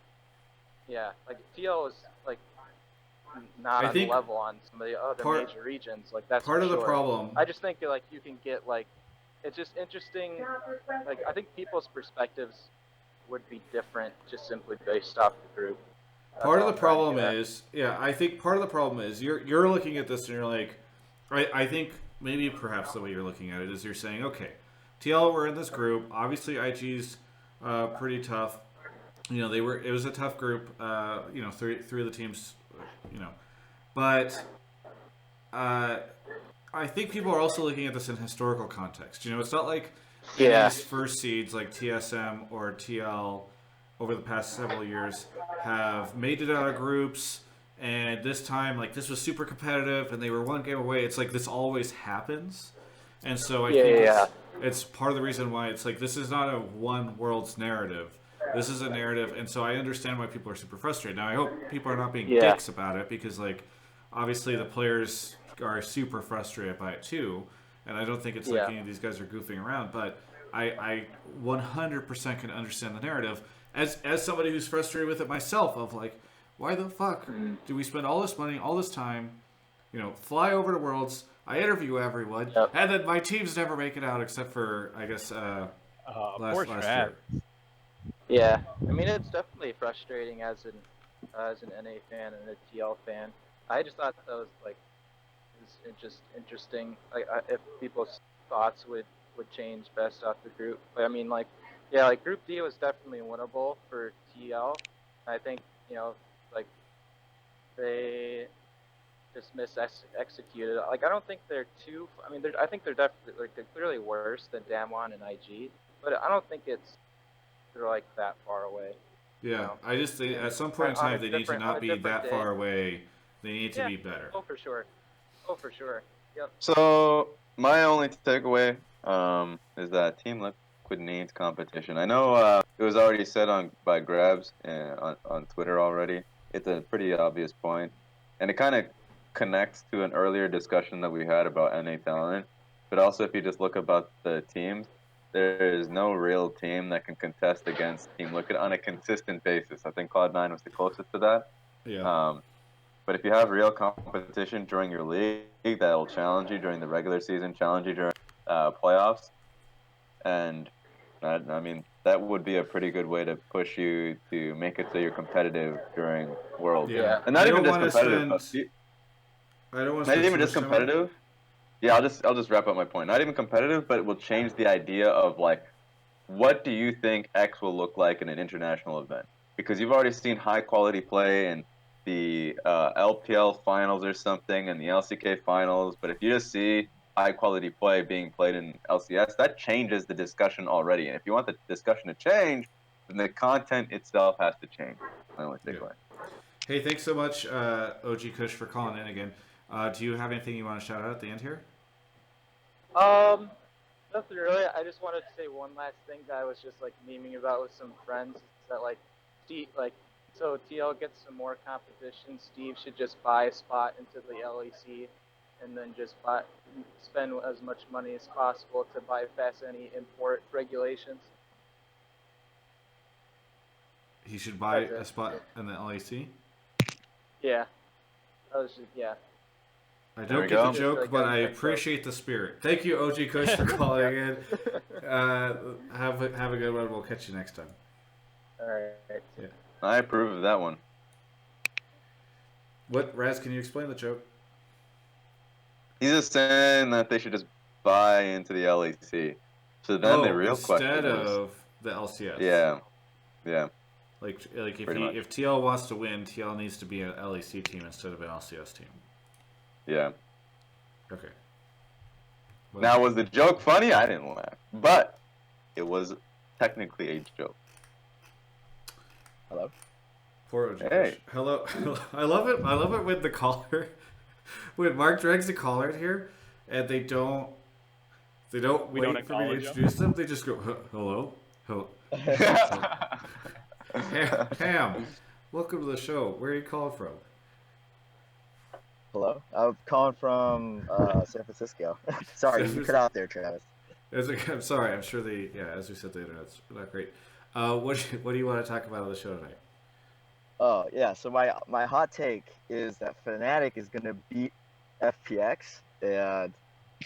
Yeah, TL is not I on think level on some of the other major regions. That's part for of the sure. problem. I just think you can get it's just interesting. I think people's perspectives would be different just simply based off the group. Part of the problem is, I think part of the problem is you're looking at this and you're like, I think maybe perhaps the way you're looking at it is you're saying, okay, TL were in this group. Obviously, IG's pretty tough. You know, it was a tough group. You know, three of the teams. You know, but I think people are also looking at this in historical context. You know, it's not like these first seeds like TSM or TL over the past several years have made it out of groups, and this time this was super competitive and they were one game away. It's like this always happens, and so I think it's part of the reason why it's this is not a one world's narrative. This is a narrative, and so I understand why people are super frustrated. Now I hope people are not being dicks about it because obviously the players are super frustrated by it too, and I don't think it's any of these guys are goofing around, but I 100% can understand the narrative as somebody who's frustrated with it myself of why the fuck do we spend all this money, all this time, you know, fly over to Worlds, I interview everyone, and then my teams never make it out except for, I guess, last year. Yeah, I mean, it's definitely frustrating as an NA fan and a TL fan. I just thought that was just interesting. If people's thoughts would change based off the group. But I mean, Group D was definitely winnable for TL. I think they just executed. I don't think they're too. I mean, I think they're definitely they're clearly worse than Damwon and IG, but I don't think they're that far away. Yeah, you know? I just think at some point in time they need to not be that far away. They need to be better. Oh, for sure. Yep. So my only takeaway is that Team Liquid needs competition. I know it was already said by Grabs on Twitter already. It's a pretty obvious point, and it kind of connects to an earlier discussion that we had about NA talent. But also, if you just look about the teams, there is no real team that can contest against Team Liquid on a consistent basis. I think Cloud9 was the closest to that. Yeah. But if you have real competition during your league that will challenge you during the regular season, challenge you during playoffs, and I mean that would be a pretty good way to push you to make it so you're competitive during Worlds. Yeah. And not I even don't just wanna competitive. spend- I don't want to Not spend even too just much time on it. competitive. Yeah, I'll just wrap up my point. Not even competitive, but it will change the idea of like, what do you think X will look like in an international event? Because you've already seen high quality play in the LPL finals or something, and the LCK finals. But if you just see high quality play being played in LCS, that changes the discussion already. And if you want the discussion to change, then the content itself has to change. My only takeaway. Hey, thanks so much, OG Kush, for calling in again. Do you have anything you want to shout out at the end here? Nothing really. I just wanted to say one last thing that I was just like memeing about with some friends. Is that like, Steve, like, so TL gets some more competition. Steve should just buy a spot into the LEC, and then just spend as much money as possible to bypass any import regulations. He should buy That's it. a spot in the LEC. Yeah. That was just, yeah. I There don't we get go. the joke, Just, but like, I a appreciate the spirit. Thank you, OG Kush, for calling in. Have a good one. We'll catch you next time. All right. Yeah. I approve of that one. What, Raz? Can you explain the joke? He's just saying that they should just buy into the LEC. So then the real question instead is, of the LCS. yeah, yeah. Like if Pretty much. if TL wants to win, TL needs to be an LEC team instead of an LCS team. Yeah. Okay. Now, was the joke funny? I didn't laugh, but it was technically a joke. Hello. Poor OG. Hey. Hello. I love it. I love it when the caller, when Mark drags the caller in here, and they don't wait for me to acknowledge introduce them. They just go, hello, hello. Ham, welcome to the show. Where are you calling from? Hello, I'm calling from San Francisco. Sorry, you cut out there, Travis. I'm sorry. I'm sure as we said, the internet's not great. What do you want to talk about on the show tonight? Oh yeah, so my hot take is that Fnatic is gonna beat FPX, and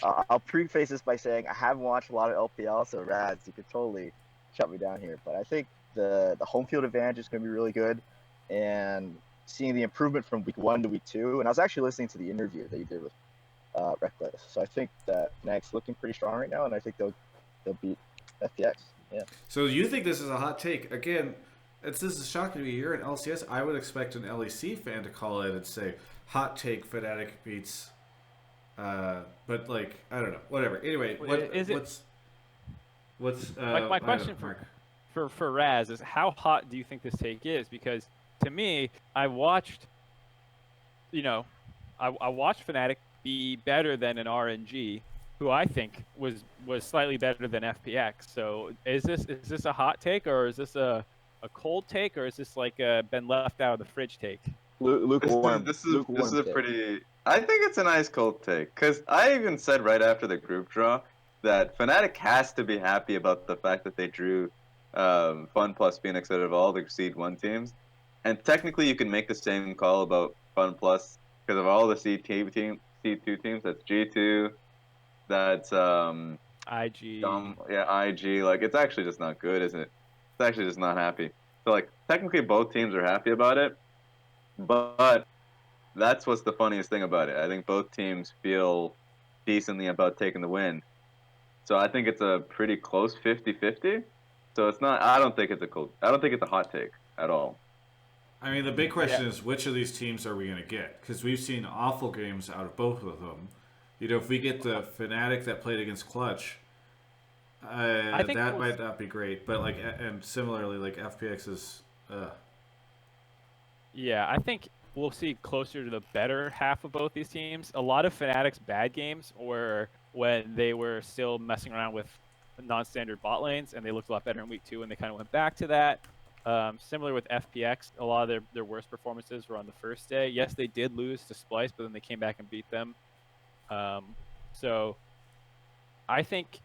I'll preface this by saying I haven't watched a lot of LPL, so Raz, you could totally shut me down here. But I think the home field advantage is gonna be really good, and seeing the improvement from week 1 to week 2, and I was actually listening to the interview that you did with Reckless. So I think that Fnatic's looking pretty strong right now, and I think they'll beat FPX. Yeah. So you think this is a hot take? Again, this is shocking to me. You're an LCS. I would expect an LEC fan to call in and say, "Hot take: Fnatic beats." But like, I don't know. Whatever. Anyway, what's my question for Raz is, how hot do you think this take is? Because to me, I watched Fnatic be better than an RNG, who I think was slightly better than FPX. So is this a hot take, or is this a cold take, or is this like been left out of the fridge take? Lukewarm. This is a pretty. I think it's an ice cold take, because I even said right after the group draw that Fnatic has to be happy about the fact that they drew Fun plus Phoenix out of all the Seed 1 teams. And technically, you can make the same call about Fun Plus because of all the Seed 2 teams. That's G2, that's IG. IG. Like, it's actually just not good, isn't it? It's actually just not happy. So like, technically, both teams are happy about it, but that's what's the funniest thing about it. I think both teams feel decently about taking the win. So I think it's a pretty close 50-50. So it's not. I don't think it's a hot take at all. I mean, the big question is, which of these teams are we going to get? Because we've seen awful games out of both of them. If we get the Fnatic that played against Clutch, that might not be great. But like, and similarly, like FPX is. Yeah, I think we'll see closer to the better half of both these teams. A lot of Fnatic's bad games were when they were still messing around with non-standard bot lanes, and they looked a lot better in week 2, and they kind of went back to that. Similar with FPX, a lot of their worst performances were on the first day. Yes, they did lose to Splice, but then they came back and beat them. So I think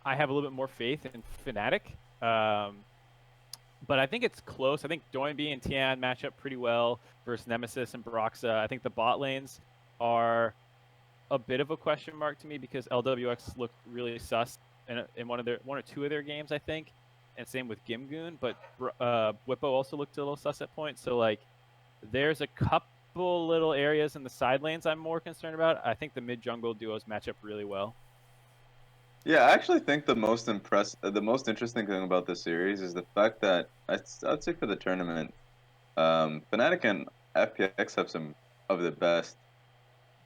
I have a little bit more faith in Fnatic. But I think it's close. I think Doinby and Tian match up pretty well versus Nemesis and Broxa. I think the bot lanes are a bit of a question mark to me because LWX looked really sus in one or two of their games, I think, and same with Gimgoon. But Whippo also looked a little sus at points. So like, there's a couple little areas in the side lanes I'm more concerned about. I think the mid jungle duos match up really well. Yeah, I actually think the most interesting thing about this series is the fact that I'd say for the tournament, Fnatic and FPX have some of the best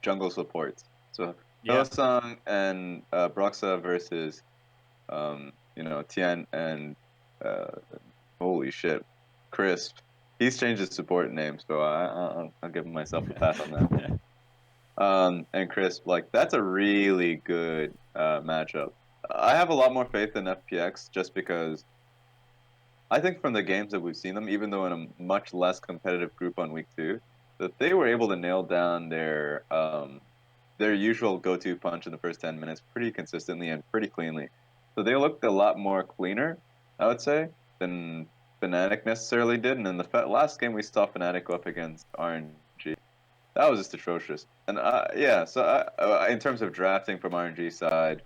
jungle supports. So Yeah. Hillsong and Broxa versus, Tian and holy shit, Crisp. He's changed his support name, so I'll give myself a pass on that. And Crisp, like that's a really good matchup. I have a lot more faith in FPX just because I think from the games that we've seen them, even though in a much less competitive group on week 2, that they were able to nail down their usual go-to punch in the first 10 minutes pretty consistently and pretty cleanly. So they looked a lot more cleaner, I would say, than Fnatic necessarily did. And in the last game we saw Fnatic go up against RNG. That was just atrocious. And so in terms of drafting from RNG side,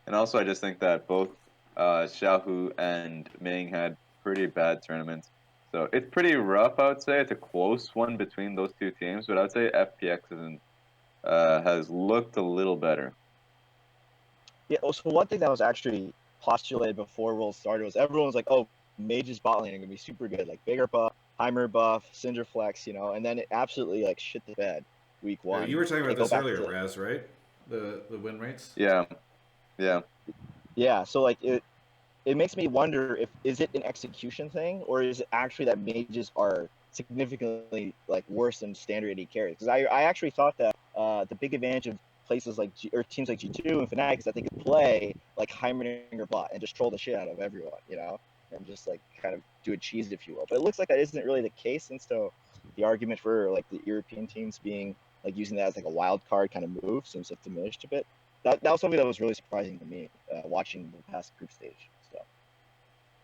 and also I just think that both Xiaohu and Ming had pretty bad tournaments. So it's pretty rough, I would say. It's a close one between those two teams, but I would say FPX has looked a little better. Yeah, so one thing that was actually postulated before World started was everyone was like, oh, Mage's bot lane are going to be super good, like bigger buff, Heimer buff, Syndra flex, and then it absolutely like shit the bed week 1. Yeah, you were talking about this earlier, Raz, right? The win rates? Yeah. Yeah, so like it makes me wonder is it an execution thing or is it actually that mages are significantly like worse than standard AD carries? Because I actually thought that the big advantage of places like teams like G2 and Fnatic is that they could play like Heimerdinger bot and just troll the shit out of everyone, and just like kind of do a cheese, if you will. But it looks like that isn't really the case, and so the argument for like the European teams being like using that as like a wild card kind of move seems to have diminished a bit. That was something that was really surprising to me watching the past group stage. So.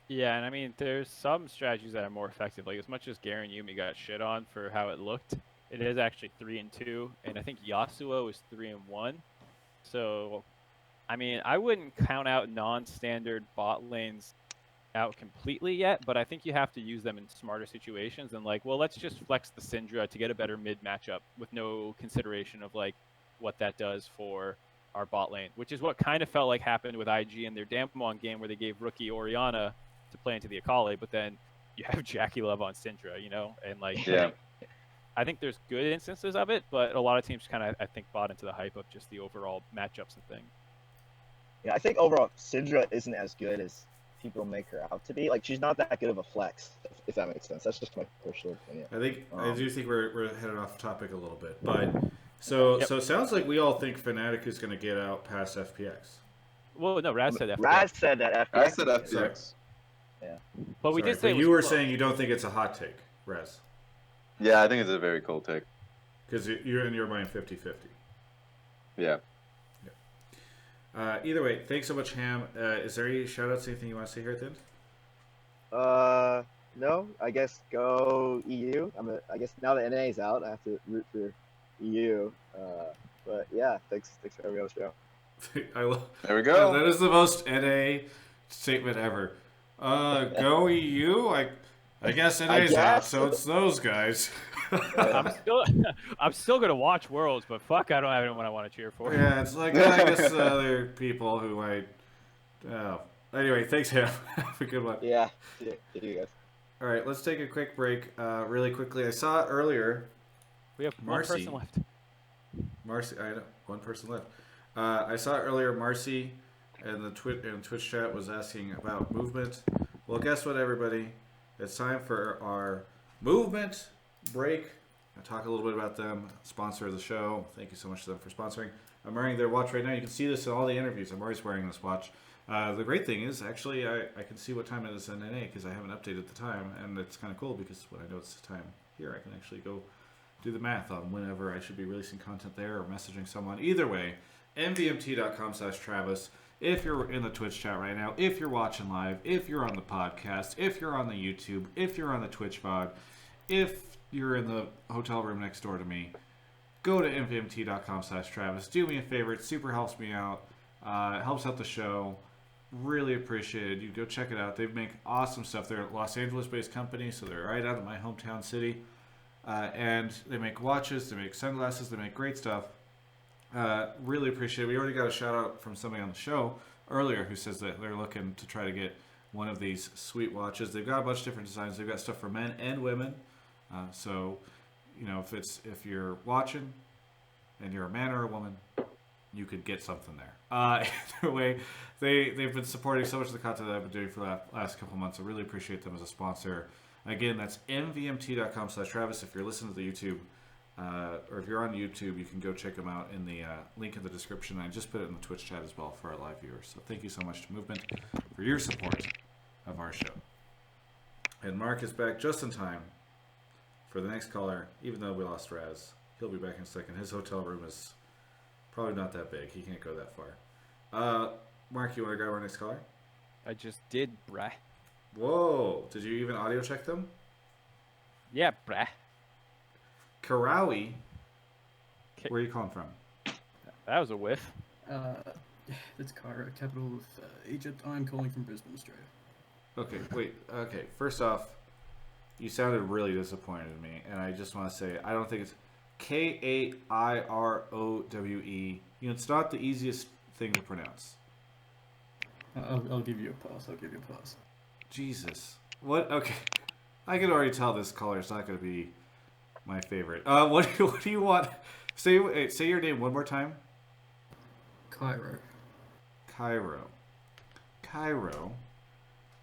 Yeah, and I mean, there's some strategies that are more effective. Like as much as Garen Yumi got shit on for how it looked, it is actually 3-2, and I think Yasuo is 3-1. So, I mean, I wouldn't count out non-standard bot lanes out completely yet, but I think you have to use them in smarter situations and like, well, let's just flex the Syndra to get a better mid matchup with no consideration of like what that does for our bot lane, which is what kind of felt like happened with IG in their Damwon game where they gave rookie Orianna to play into the Akali, but then you have Jackie Love on Syndra, and like, yeah. I think there's good instances of it, but a lot of teams kind of, I think, bought into the hype of just the overall matchups and things. Yeah, I think overall Syndra isn't as good as people make her out to be. Like she's not that good of a flex, if that makes sense. That's just my personal opinion. I do think we're headed off topic a little bit, but so it sounds like we all think Fnatic is going to get out past FPX. Well, no, Raz said FPX. Raz said that FPX. I said FPX. Sorry. Yeah, but we did say you were saying you don't think it's a hot take, Raz. Yeah, I think it's a very cold take. Because you're in your mind 50-50. Yeah. Either way, thanks so much, Ham. Is there any shoutouts, anything you want to say here at the end? No. I guess go EU. I guess now that NA is out, I have to root for EU. But yeah, thanks for having me on the show. There we go. That is the most NA statement ever. Go EU. I guess NA's out, so it's those guys. I'm still gonna watch Worlds, but fuck, I don't have anyone I want to cheer for. Yeah, it's like I guess there are people who might. Anyway, thanks, Ham. Have a good one. Yeah, see you guys. All right, let's take a quick break. Really quickly, I saw it earlier. We have Marcy. one person left. Marcy, I know, one person left. I saw it earlier. Marcy in the Twitch chat was asking about movement. Well, guess what, everybody? It's time for our movement break. I'll talk a little bit about them, sponsor of the show. Thank you so much to them for sponsoring. I'm wearing their watch right now. You can see this in all the interviews. I'm always wearing this watch. The great thing is, actually, I can see what time it is in NA because I haven't updated the time, and it's kind of cool because when I know it's the time here, I can actually go do the math on whenever I should be releasing content there or messaging someone. Either way, mvmt.com/Travis if you're in the Twitch chat right now, if you're watching live, if you're on the podcast, if you're on the YouTube, if you're on the Twitch VOD, if you're in the hotel room next door to me, go to mvmt.com/Travis. Do me a favor. It super helps me out. It helps out the show. Really appreciate it. You go check it out. They make awesome stuff. They're a Los Angeles-based company, so they're right out of my hometown city. And they make watches, they make sunglasses, they make great stuff. Really appreciate it. We already got a shout out from somebody on the show earlier who says that they're looking to try to get one of these sweet watches. They've got a bunch of different designs. They've got stuff for men and women. So, you know, if you're watching and you're a man or a woman, you could get something there. Either way, they've been supporting so much of the content that I've been doing for the last couple months. I really appreciate them as a sponsor. Again, that's mvmt.com/Travis. If you're listening to the YouTube, or if you're on YouTube, you can go check them out in the link in the description. I just put it in the Twitch chat as well for our live viewers. So thank you so much to Movement for your support of our show. And Mark is back just in time for the next caller. Even though we lost Raz, he'll be back in a second. His hotel room is probably not that big. He can't go that far. Mark, you want to grab our next caller? I just did, bruh. Whoa! Did you even audio check them? Yeah, bruh. Karawi. Where are you calling from? That was a whiff. It's Cairo, capital of Egypt. I'm calling from Brisbane, Australia. Okay, wait. Okay, first off, you sounded really disappointed in me, and I just want to say I don't think it's Kairowe. You know, it's not the easiest thing to pronounce. I'll give you a pass. Jesus. What? Okay. I can already tell this caller is not going to be my favorite. What do you want? Say your name one more time. Cairo.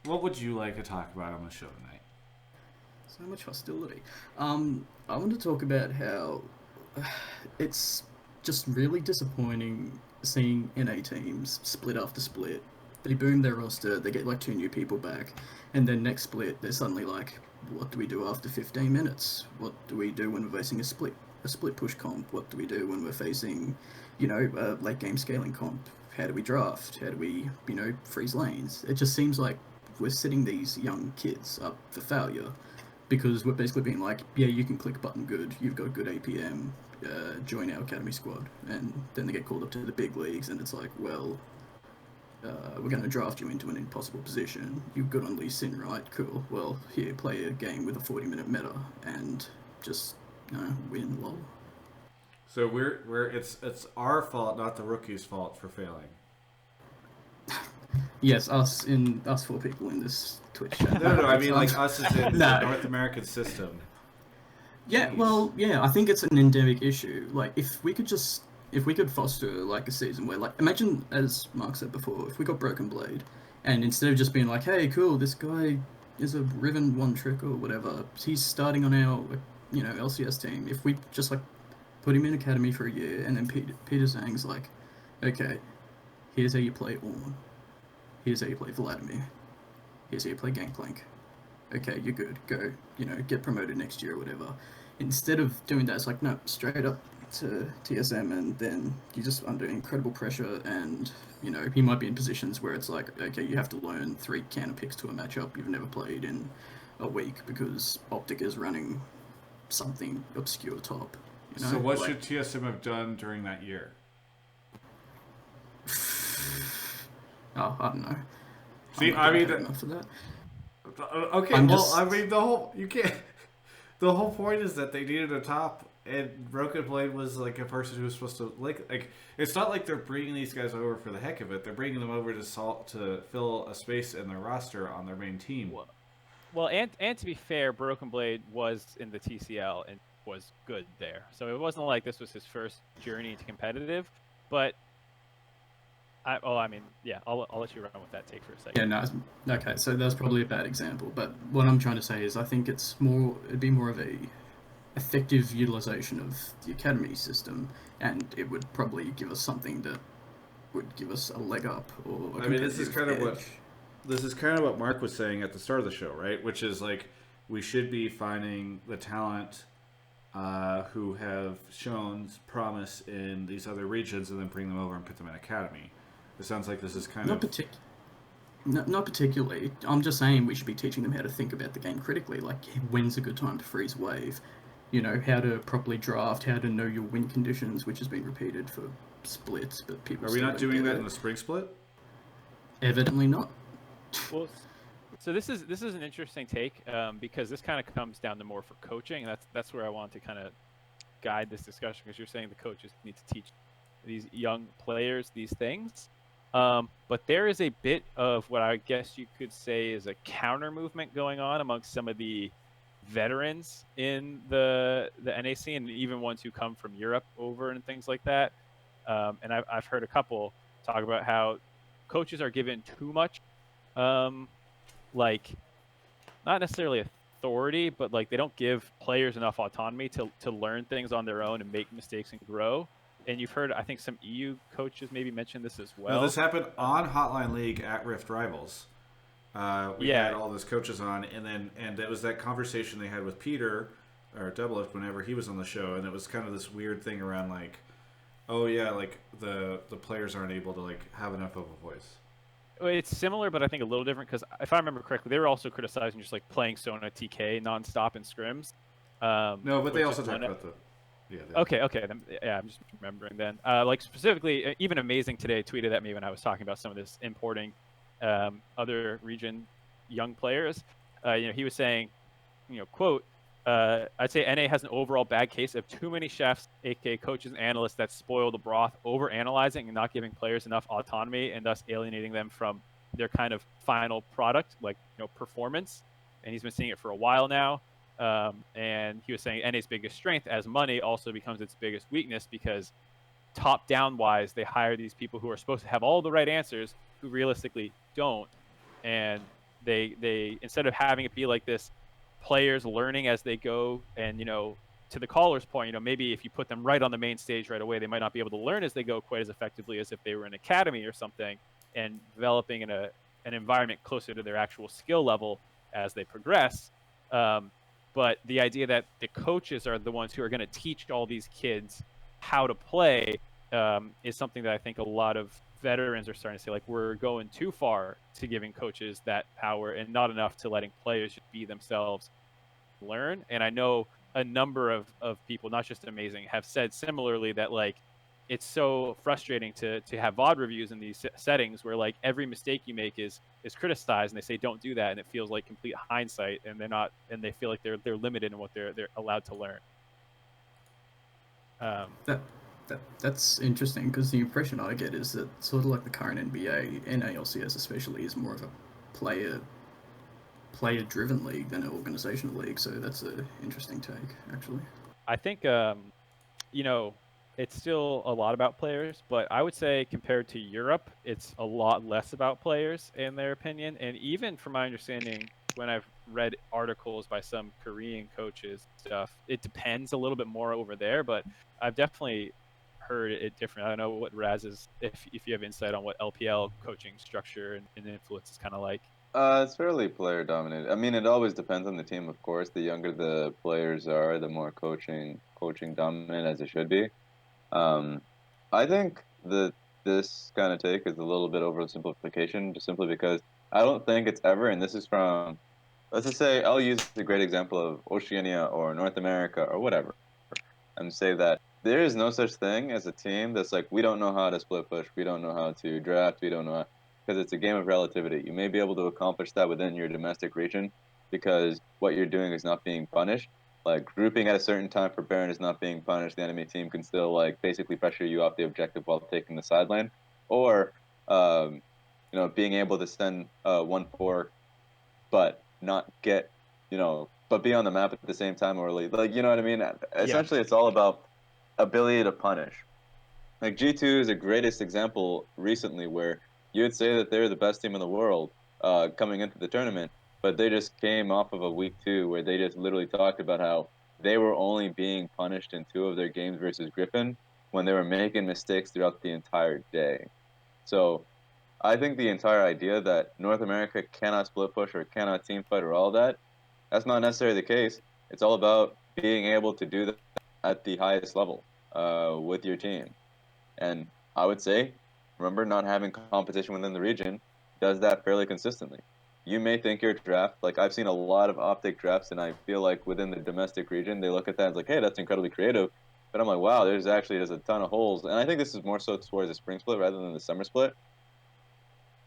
What would you like to talk about on the show tonight? So much hostility. I want to talk about how it's just really disappointing seeing NA teams split after split. They boom their roster, they get like 2 new people back, and then next split they're suddenly like, what do we do after 15 minutes? What do we do when we're facing a split push comp? What do we do when we're facing, you know, a late game scaling comp? How do we draft? How do we, you know, freeze lanes? It just seems like we're setting these young kids up for failure because we're basically being like, yeah, you can click button good, you've got good APM, join our academy squad, and then they get called up to the big leagues and it's like, well, we're going to draft you into an impossible position. You're good on Lee Sin, right? Cool. Well, here, play a game with a 40-minute meta and just, you know, win, lol. So it's our fault, not the rookie's fault for failing. Yes, us 4 people in this Twitch chat. No, I mean like us as in the North American system. Yeah, well, yeah, I think it's an endemic issue. Like, if we could foster like a season where, like, imagine, as Mark said before, if we got Broken Blade, and instead of just being like, hey, cool, this guy is a Riven one trick or whatever, he's starting on our, you know, LCS team. If we just like put him in academy for a year, and then Peter Zhang's like, okay, here's how you play Ornn, here's how you play Vladimir, here's how you play Gangplank. Okay, you're good. Go, you know, get promoted next year or whatever. Instead of doing that, it's like, no, straight up to TSM, and then you're just under incredible pressure, and, you know, he might be in positions where it's like, okay, you have to learn 3 counter picks to a matchup you've never played in a week because Optic is running something obscure top. You know? So what like, should TSM have done during that year? Oh, I don't know. See, I mean, enough for that. Okay, I mean, the whole point is that they needed a top, and Broken Blade was like a person who was supposed to like. It's not like they're bringing these guys over for the heck of it. They're bringing them over to fill a space in their roster on their main team. Well, and to be fair, Broken Blade was in the TCL and was good there, so it wasn't like this was his first journey into competitive. But I'll let you run with that take for a second. Yeah, no, okay, so that's probably a bad example, but what I'm trying to say is I think it'd be more of a effective utilization of the academy system, and it would probably give us something that would give us a leg up. Or I mean, this is kind of what Mark was saying at the start of the show, right? Which is like we should be finding the talent who have shown promise in these other regions, and then bring them over and put them in academy. It sounds like this is kind Not of... Not particularly. I'm just saying we should be teaching them how to think about the game critically. Like, when's a good time to freeze wave? You know, how to properly draft, how to know your win conditions, which has been repeated for splits, but people. Are we not doing that in the spring split? Evidently not. Well, so this is an interesting take because this kind of comes down to more for coaching, and that's where I want to kind of guide this discussion, because you're saying the coaches need to teach these young players these things. But there is a bit of what I guess you could say is a counter movement going on amongst some of the veterans in the NAC, and even ones who come from Europe over and things like that. And I've heard a couple talk about how coaches are given too much, like, not necessarily authority, but like they don't give players enough autonomy to learn things on their own and make mistakes and grow. And you've heard, I think, some EU coaches maybe mention this as well. No, this happened on Hotline League at Rift Rivals. We had all those coaches on, and it was that conversation they had with Peter, or Doublelift, whenever he was on the show, and it was kind of this weird thing around like, oh yeah, like the players aren't able to like have enough of a voice. It's similar, but I think a little different, because if I remember correctly, they were also criticizing just like playing Sona TK nonstop in scrims. No, but they also talked about the... Yeah, okay. Yeah, I'm just remembering then. Like specifically, even Amazing today tweeted at me when I was talking about some of this importing other region young players. He was saying, quote, I'd say NA has an overall bad case of too many chefs, aka coaches and analysts, that spoil the broth, over analyzing and not giving players enough autonomy, and thus alienating them from their kind of final product, like performance. And he's been seeing it for a while now. And he was saying NA's biggest strength as money also becomes its biggest weakness, because top-down wise, they hire these people who are supposed to have all the right answers, who realistically don't. And they instead of having it be like this, players learning as they go, and to the caller's point, maybe if you put them right on the main stage right away, they might not be able to learn as they go quite as effectively as if they were in academy or something, and developing in an environment closer to their actual skill level as they progress. But the idea that the coaches are the ones who are going to teach all these kids how to play is something that I think a lot of veterans are starting to say, like, we're going too far to giving coaches that power and not enough to letting players just be themselves, learn. And I know a number of people, not just Amazing, have said similarly that, like, it's so frustrating to have VOD reviews in these settings where, like, every mistake you make is criticized, and they say don't do that, and it feels like complete hindsight, and they're not, and they feel like they're limited in what they're allowed to learn. That's interesting, because the impression I get is that sort of like the current NBA, NALCS especially, is more of a player-driven league than an organizational league. So that's an interesting take, actually. I think it's still a lot about players, but I would say compared to Europe, it's a lot less about players, in their opinion. And even from my understanding, when I've read articles by some Korean coaches stuff, it depends a little bit more over there, but I've definitely heard it different. I don't know what Raz is, if you have insight on what LPL coaching structure and influence is kind of like. It's fairly player dominated. I mean, it always depends on the team, of course. The younger the players are, the more coaching dominant as it should be. I think that this kind of take is a little bit oversimplification, just simply because I don't think it's ever, and this is from, let's just say, I'll use the great example of Oceania or North America or whatever, and say that there is no such thing as a team that's like, we don't know how to split push, we don't know how to draft, we don't know how, because it's a game of relativity. You may be able to accomplish that within your domestic region because what you're doing is not being punished. Like, grouping at a certain time for Baron is not being punished. The enemy team can still, like, basically pressure you off the objective while taking the sideline. Or, being able to send 1-4, but not get, but be on the map at the same time, or, like, you know what I mean? Essentially, It's all about ability to punish. Like, G2 is the greatest example recently where you would say that they're the best team in the world coming into the tournament, but they just came off of a week 2 where they just literally talked about how they were only being punished in 2 of their games versus Griffin when they were making mistakes throughout the entire day. So I think the entire idea that North America cannot split push or cannot team fight or all that, that's not necessarily the case. It's all about being able to do that at the highest level with your team. And I would say remember, not having competition within the region, does that fairly consistently. You may think your draft, like I've seen a lot of Optic drafts, and I feel like within the domestic region, they look at that as like, hey, that's incredibly creative. But I'm like, wow, there's a ton of holes. And I think this is more so towards the spring split rather than the summer split.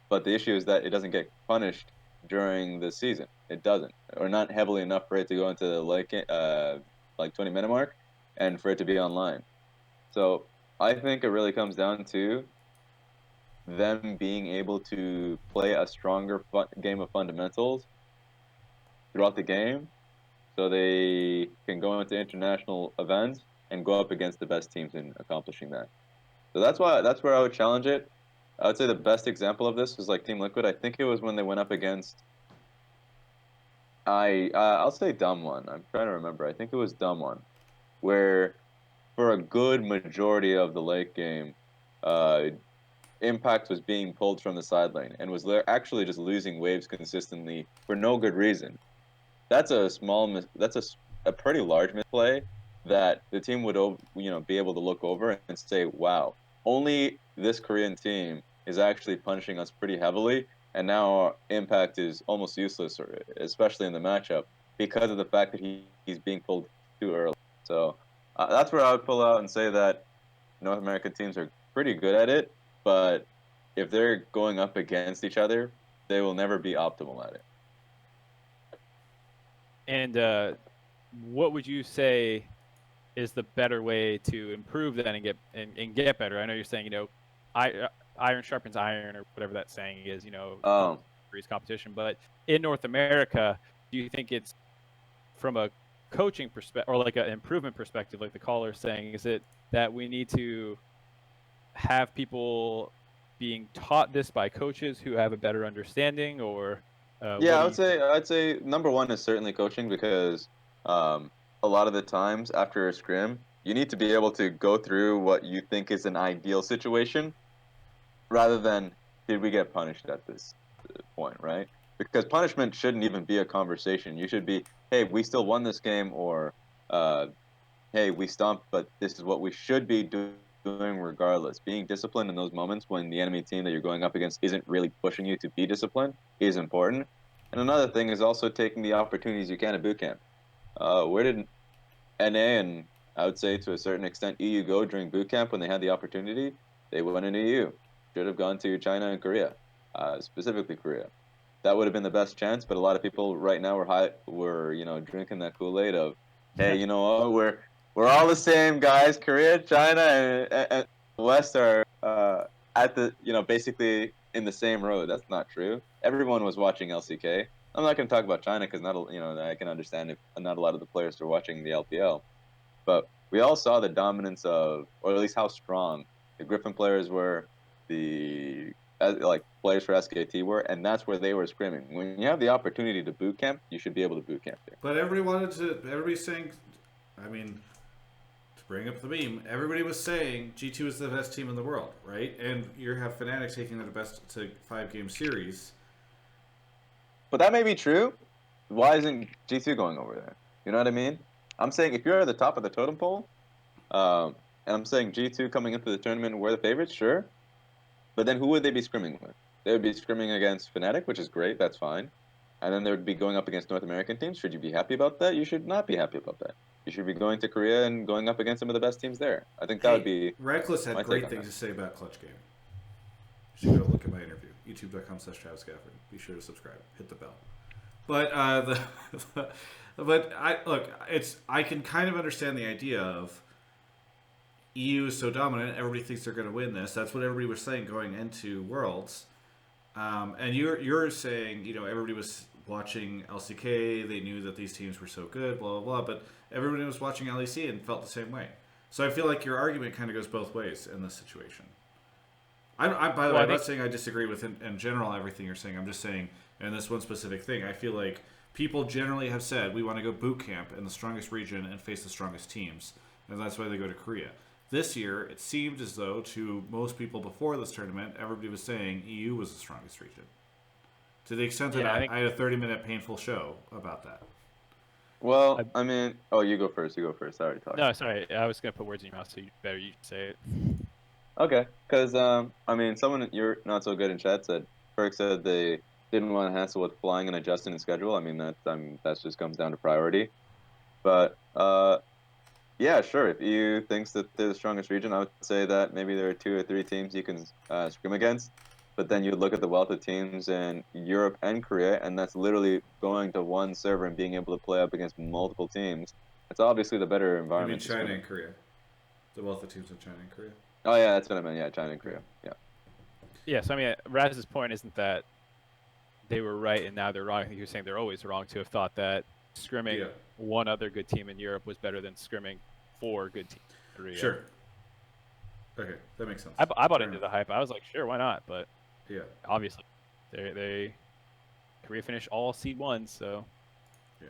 But the issue is that it doesn't get punished during the season. It doesn't, or not heavily enough for it to go into the like 20-minute mark, and for it to be online. So I think it really comes down to them being able to play a stronger game of fundamentals throughout the game, so they can go into international events and go up against the best teams in accomplishing that. So that's where I would challenge it. I would say the best example of this was like Team Liquid. I think it was when they went up against I'll say Dumb One. I'm trying to remember. I think it was Dumb One, where for a good majority of the late game, Impact was being pulled from the side lane and was actually just losing waves consistently for no good reason. That's a pretty large misplay that the team would be able to look over and say, wow, only this Korean team is actually punishing us pretty heavily, and now our Impact is almost useless, especially in the matchup, because of the fact that he's being pulled too early. So that's where I would pull out and say that North American teams are pretty good at it, but if they're going up against each other, they will never be optimal at it. And what would you say is the better way to improve that and get better? I know you're saying, iron sharpens iron, or whatever that saying is, increase competition. But in North America, do you think it's from a coaching perspective or like an improvement perspective, like the caller is saying, is it that we need to have people being taught this by coaches who have a better understanding, or I'd say number one is certainly coaching, because a lot of the times after a scrim, you need to be able to go through what you think is an ideal situation, rather than did we get punished at this point, right? Because punishment shouldn't even be a conversation. You should be, hey, we still won this game, or hey, we stomped, but this is what we should be doing regardless. Being disciplined in those moments when the enemy team that you're going up against isn't really pushing you to be disciplined is important. And another thing is also taking the opportunities you can at boot camp. Where did NA and I would say to a certain extent EU go during boot camp when they had the opportunity? They went into EU. Should have gone to China and Korea, specifically Korea. That would have been the best chance, but a lot of people right now were drinking that Kool-Aid of, hey, you know what, we're all the same, guys. Korea, China, and West are at the basically in the same road. That's not true. Everyone was watching LCK. I'm not going to talk about China because I can understand if not a lot of the players are watching the LPL, but we all saw the dominance of, or at least how strong the Griffin players were, the players for SKT were, and that's where they were scrimming. When you have the opportunity to boot camp, you should be able to boot camp there. But everybody's saying, I mean, to bring up the meme, everybody was saying G2 is the best team in the world, right? And you have Fnatic taking the best to 5-game series. But that may be true. Why isn't G2 going over there? You know what I mean? I'm saying if you're at the top of the totem pole, and I'm saying G2 coming into the tournament were the favorites, sure. But then who would they be scrimming with? They would be scrimming against Fnatic, which is great, that's fine. And then they would be going up against North American teams. Should you be happy about that? You should not be happy about that. You should be going to Korea and going up against some of the best teams there. I think that would be... Reckless had great things to say about Clutch Gaming. You should go look at my interview. YouTube.com/TravisGafford. Be sure to subscribe. Hit the bell. But I can kind of understand the idea of EU is so dominant, everybody thinks they're going to win this. That's what everybody was saying going into Worlds. And you're saying, everybody was watching LCK, they knew that these teams were so good, blah, blah, blah, but everybody was watching LEC and felt the same way. So I feel like your argument kind of goes both ways in this situation. By the way, I'm not saying I disagree with, in general, everything you're saying. I'm just saying, in this one specific thing, I feel like people generally have said, we want to go boot camp in the strongest region and face the strongest teams, and that's why they go to Korea. This year, it seemed as though to most people before this tournament, everybody was saying EU was the strongest region. To the extent that I had a 30-minute painful show about that. Well, I mean... Oh, you go first. I already talked. No, sorry. I was going to put words in your mouth, so you say it. Okay, because I mean, someone you're not so good in chat said Perk said they didn't want to hassle with flying and adjusting the schedule. I mean, that just comes down to priority. But yeah, sure. If you think that they're the strongest region, I would say that maybe there are 2 or 3 teams you can scrim against. But then you look at the wealth of teams in Europe and Korea, and that's literally going to one server and being able to play up against multiple teams. It's obviously the better You mean environment. China and Korea? The wealth of teams in China and Korea. Oh yeah, that's what I meant. Yeah, China and Korea. Yeah. Yeah, so I mean, Raz's point isn't that they were right and now they're wrong. I think he was saying they're always wrong to have thought that scrimming one other good team in Europe was better than scrimming 4 good teams in Korea. Sure. Okay, that makes sense. I bought into the hype. I was like, sure, why not? But yeah, obviously, Korea finished all seed 1, so. Yeah.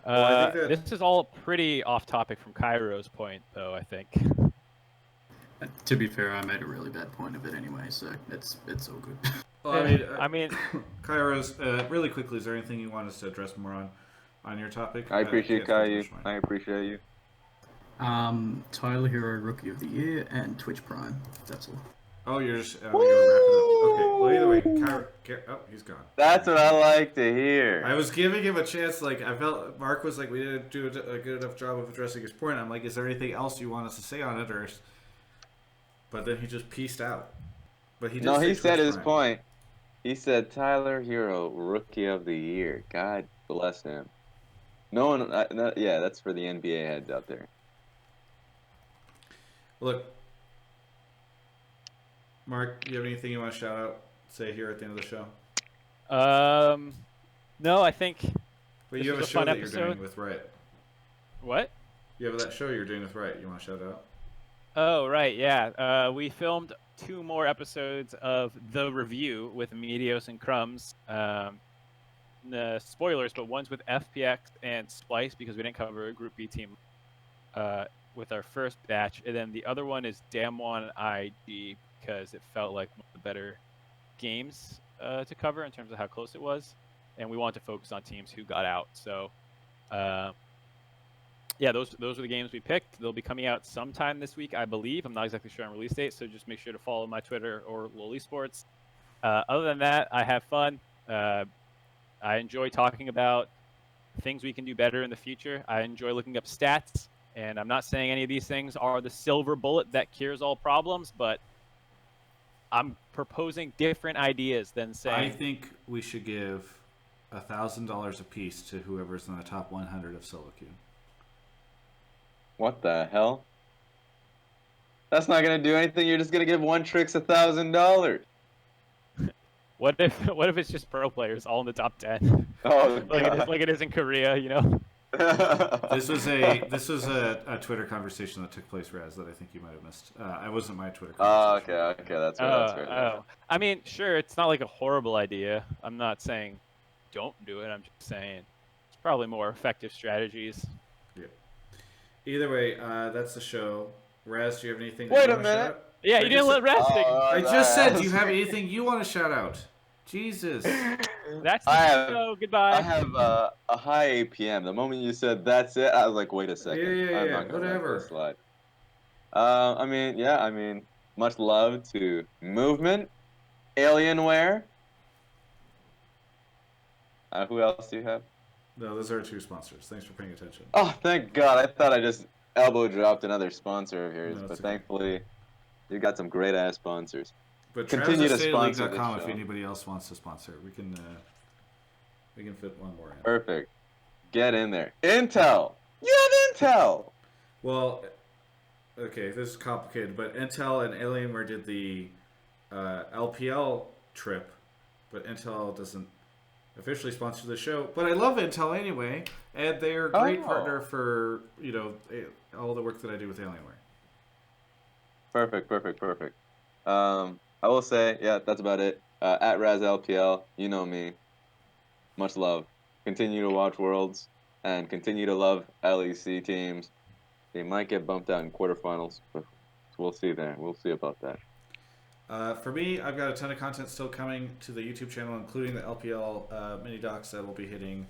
Well, I think that... This is all pretty off topic from Cairo's point, though. I think. To be fair, I made a really bad point of it anyway, so it's all good. Well, I mean, Kairos, really quickly, is there anything you want us to address more on your topic? I appreciate Caillou. I appreciate you. Tyler Hero Rookie of the Year and Twitch Prime. That's all. Oh, you're just you're wrapping up. Okay. Well, either way, oh, he's gone. That's what I like to hear. I was giving him a chance. Like I felt Mark was like, we didn't do a good enough job of addressing his point. I'm like, is there anything else you want us to say on it, or? But then he just pieced out. But he did he said his point. He said Tyler Hero Rookie of the Year. God bless him. No one. Yeah, that's for the NBA heads out there. Look, Mark, do you have anything you want to shout out, say here at the end of the show? No, I think. But you have a show that you're doing with Riot. What? You have that show you're doing with Riot. You want to shout out? Oh, right, yeah. We filmed 2 more episodes of The Review with Meteos and Crumbs. Spoilers, but one's with FPX and Splice because we didn't cover a Group B team with our first batch. And then the other one is Damwon IG because it felt like one of the better games to cover in terms of how close it was. And we wanted to focus on teams who got out. So, yeah, those were the games we picked. They'll be coming out sometime this week, I believe. I'm not exactly sure on release date, so just make sure to follow my Twitter or LOL Esports. Other than that, I have fun. I enjoy talking about things we can do better in the future. I enjoy looking up stats, and I'm not saying any of these things are the silver bullet that cures all problems, but I'm proposing different ideas than saying... I think we should give $1,000 a piece to whoever's in the top 100 of solo queue. What the hell? That's not gonna do anything. You're just gonna give one Trix $1,000. What if it's just pro players all in the top 10? Oh, like it is in Korea, you know. This was a Twitter conversation that took place, Raz, that I think you might have missed. I wasn't my Twitter conversation. Oh, okay, that's right. I mean, sure, it's not like a horrible idea. I'm not saying don't do it. I'm just saying it's probably more effective strategies. Yeah. Either way, that's the show. Raz, do you have anything? Wait a minute. Yeah, you didn't let Raz take. I just said, do you have anything you want to shout out? Jesus. That's the show. Goodbye. I have a high APM. The moment you said that's it, I was like, wait a second. I'm not gonna whatever. let this slide. I mean, much love to Movement, Alienware. Who else do you have? No, those are our 2 sponsors. Thanks for paying attention. Oh, thank God. I thought I just elbow dropped another sponsor of yours, No, but okay. Thankfully, you got some great ass sponsors. But continue to sponsor the TravisEstate.com show. if anybody else wants to sponsor. We can fit one more in. Perfect. Get in there. Intel. You have Intel. Well, okay, this is complicated, but Intel and Alienware did the LPL trip, but Intel doesn't officially sponsor the show. But I love Intel anyway, and they're a great partner for all the work that I do with Alienware. Perfect. I will say, yeah, that's about it. At Raz LPL, you know me. Much love. Continue to watch Worlds and continue to love LEC teams. They might get bumped out in quarterfinals, but we'll see there. We'll see about that. For me, I've got a ton of content still coming to the YouTube channel, including the LPL mini docs that will be hitting.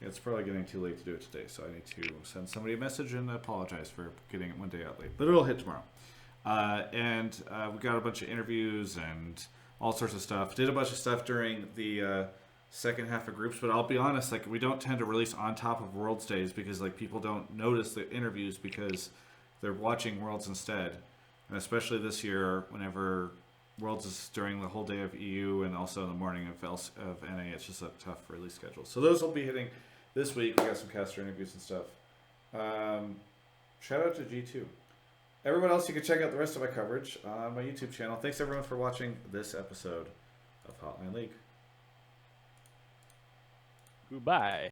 It's probably getting too late to do it today, so I need to send somebody a message and apologize for getting it one day out late. But it'll hit tomorrow. And we got a bunch of interviews and all sorts of stuff. Did a bunch of stuff during the second half of groups, but I'll be honest, like we don't tend to release on top of Worlds days because like people don't notice the interviews because they're watching Worlds instead. And especially this year, whenever Worlds is during the whole day of EU and also in the morning of NA, it's just a tough release schedule. So those will be hitting this week. We got some caster interviews and stuff. Shout out to G2. Everyone else, you can check out the rest of my coverage on my YouTube channel. Thanks everyone for watching this episode of Hotline League. Goodbye.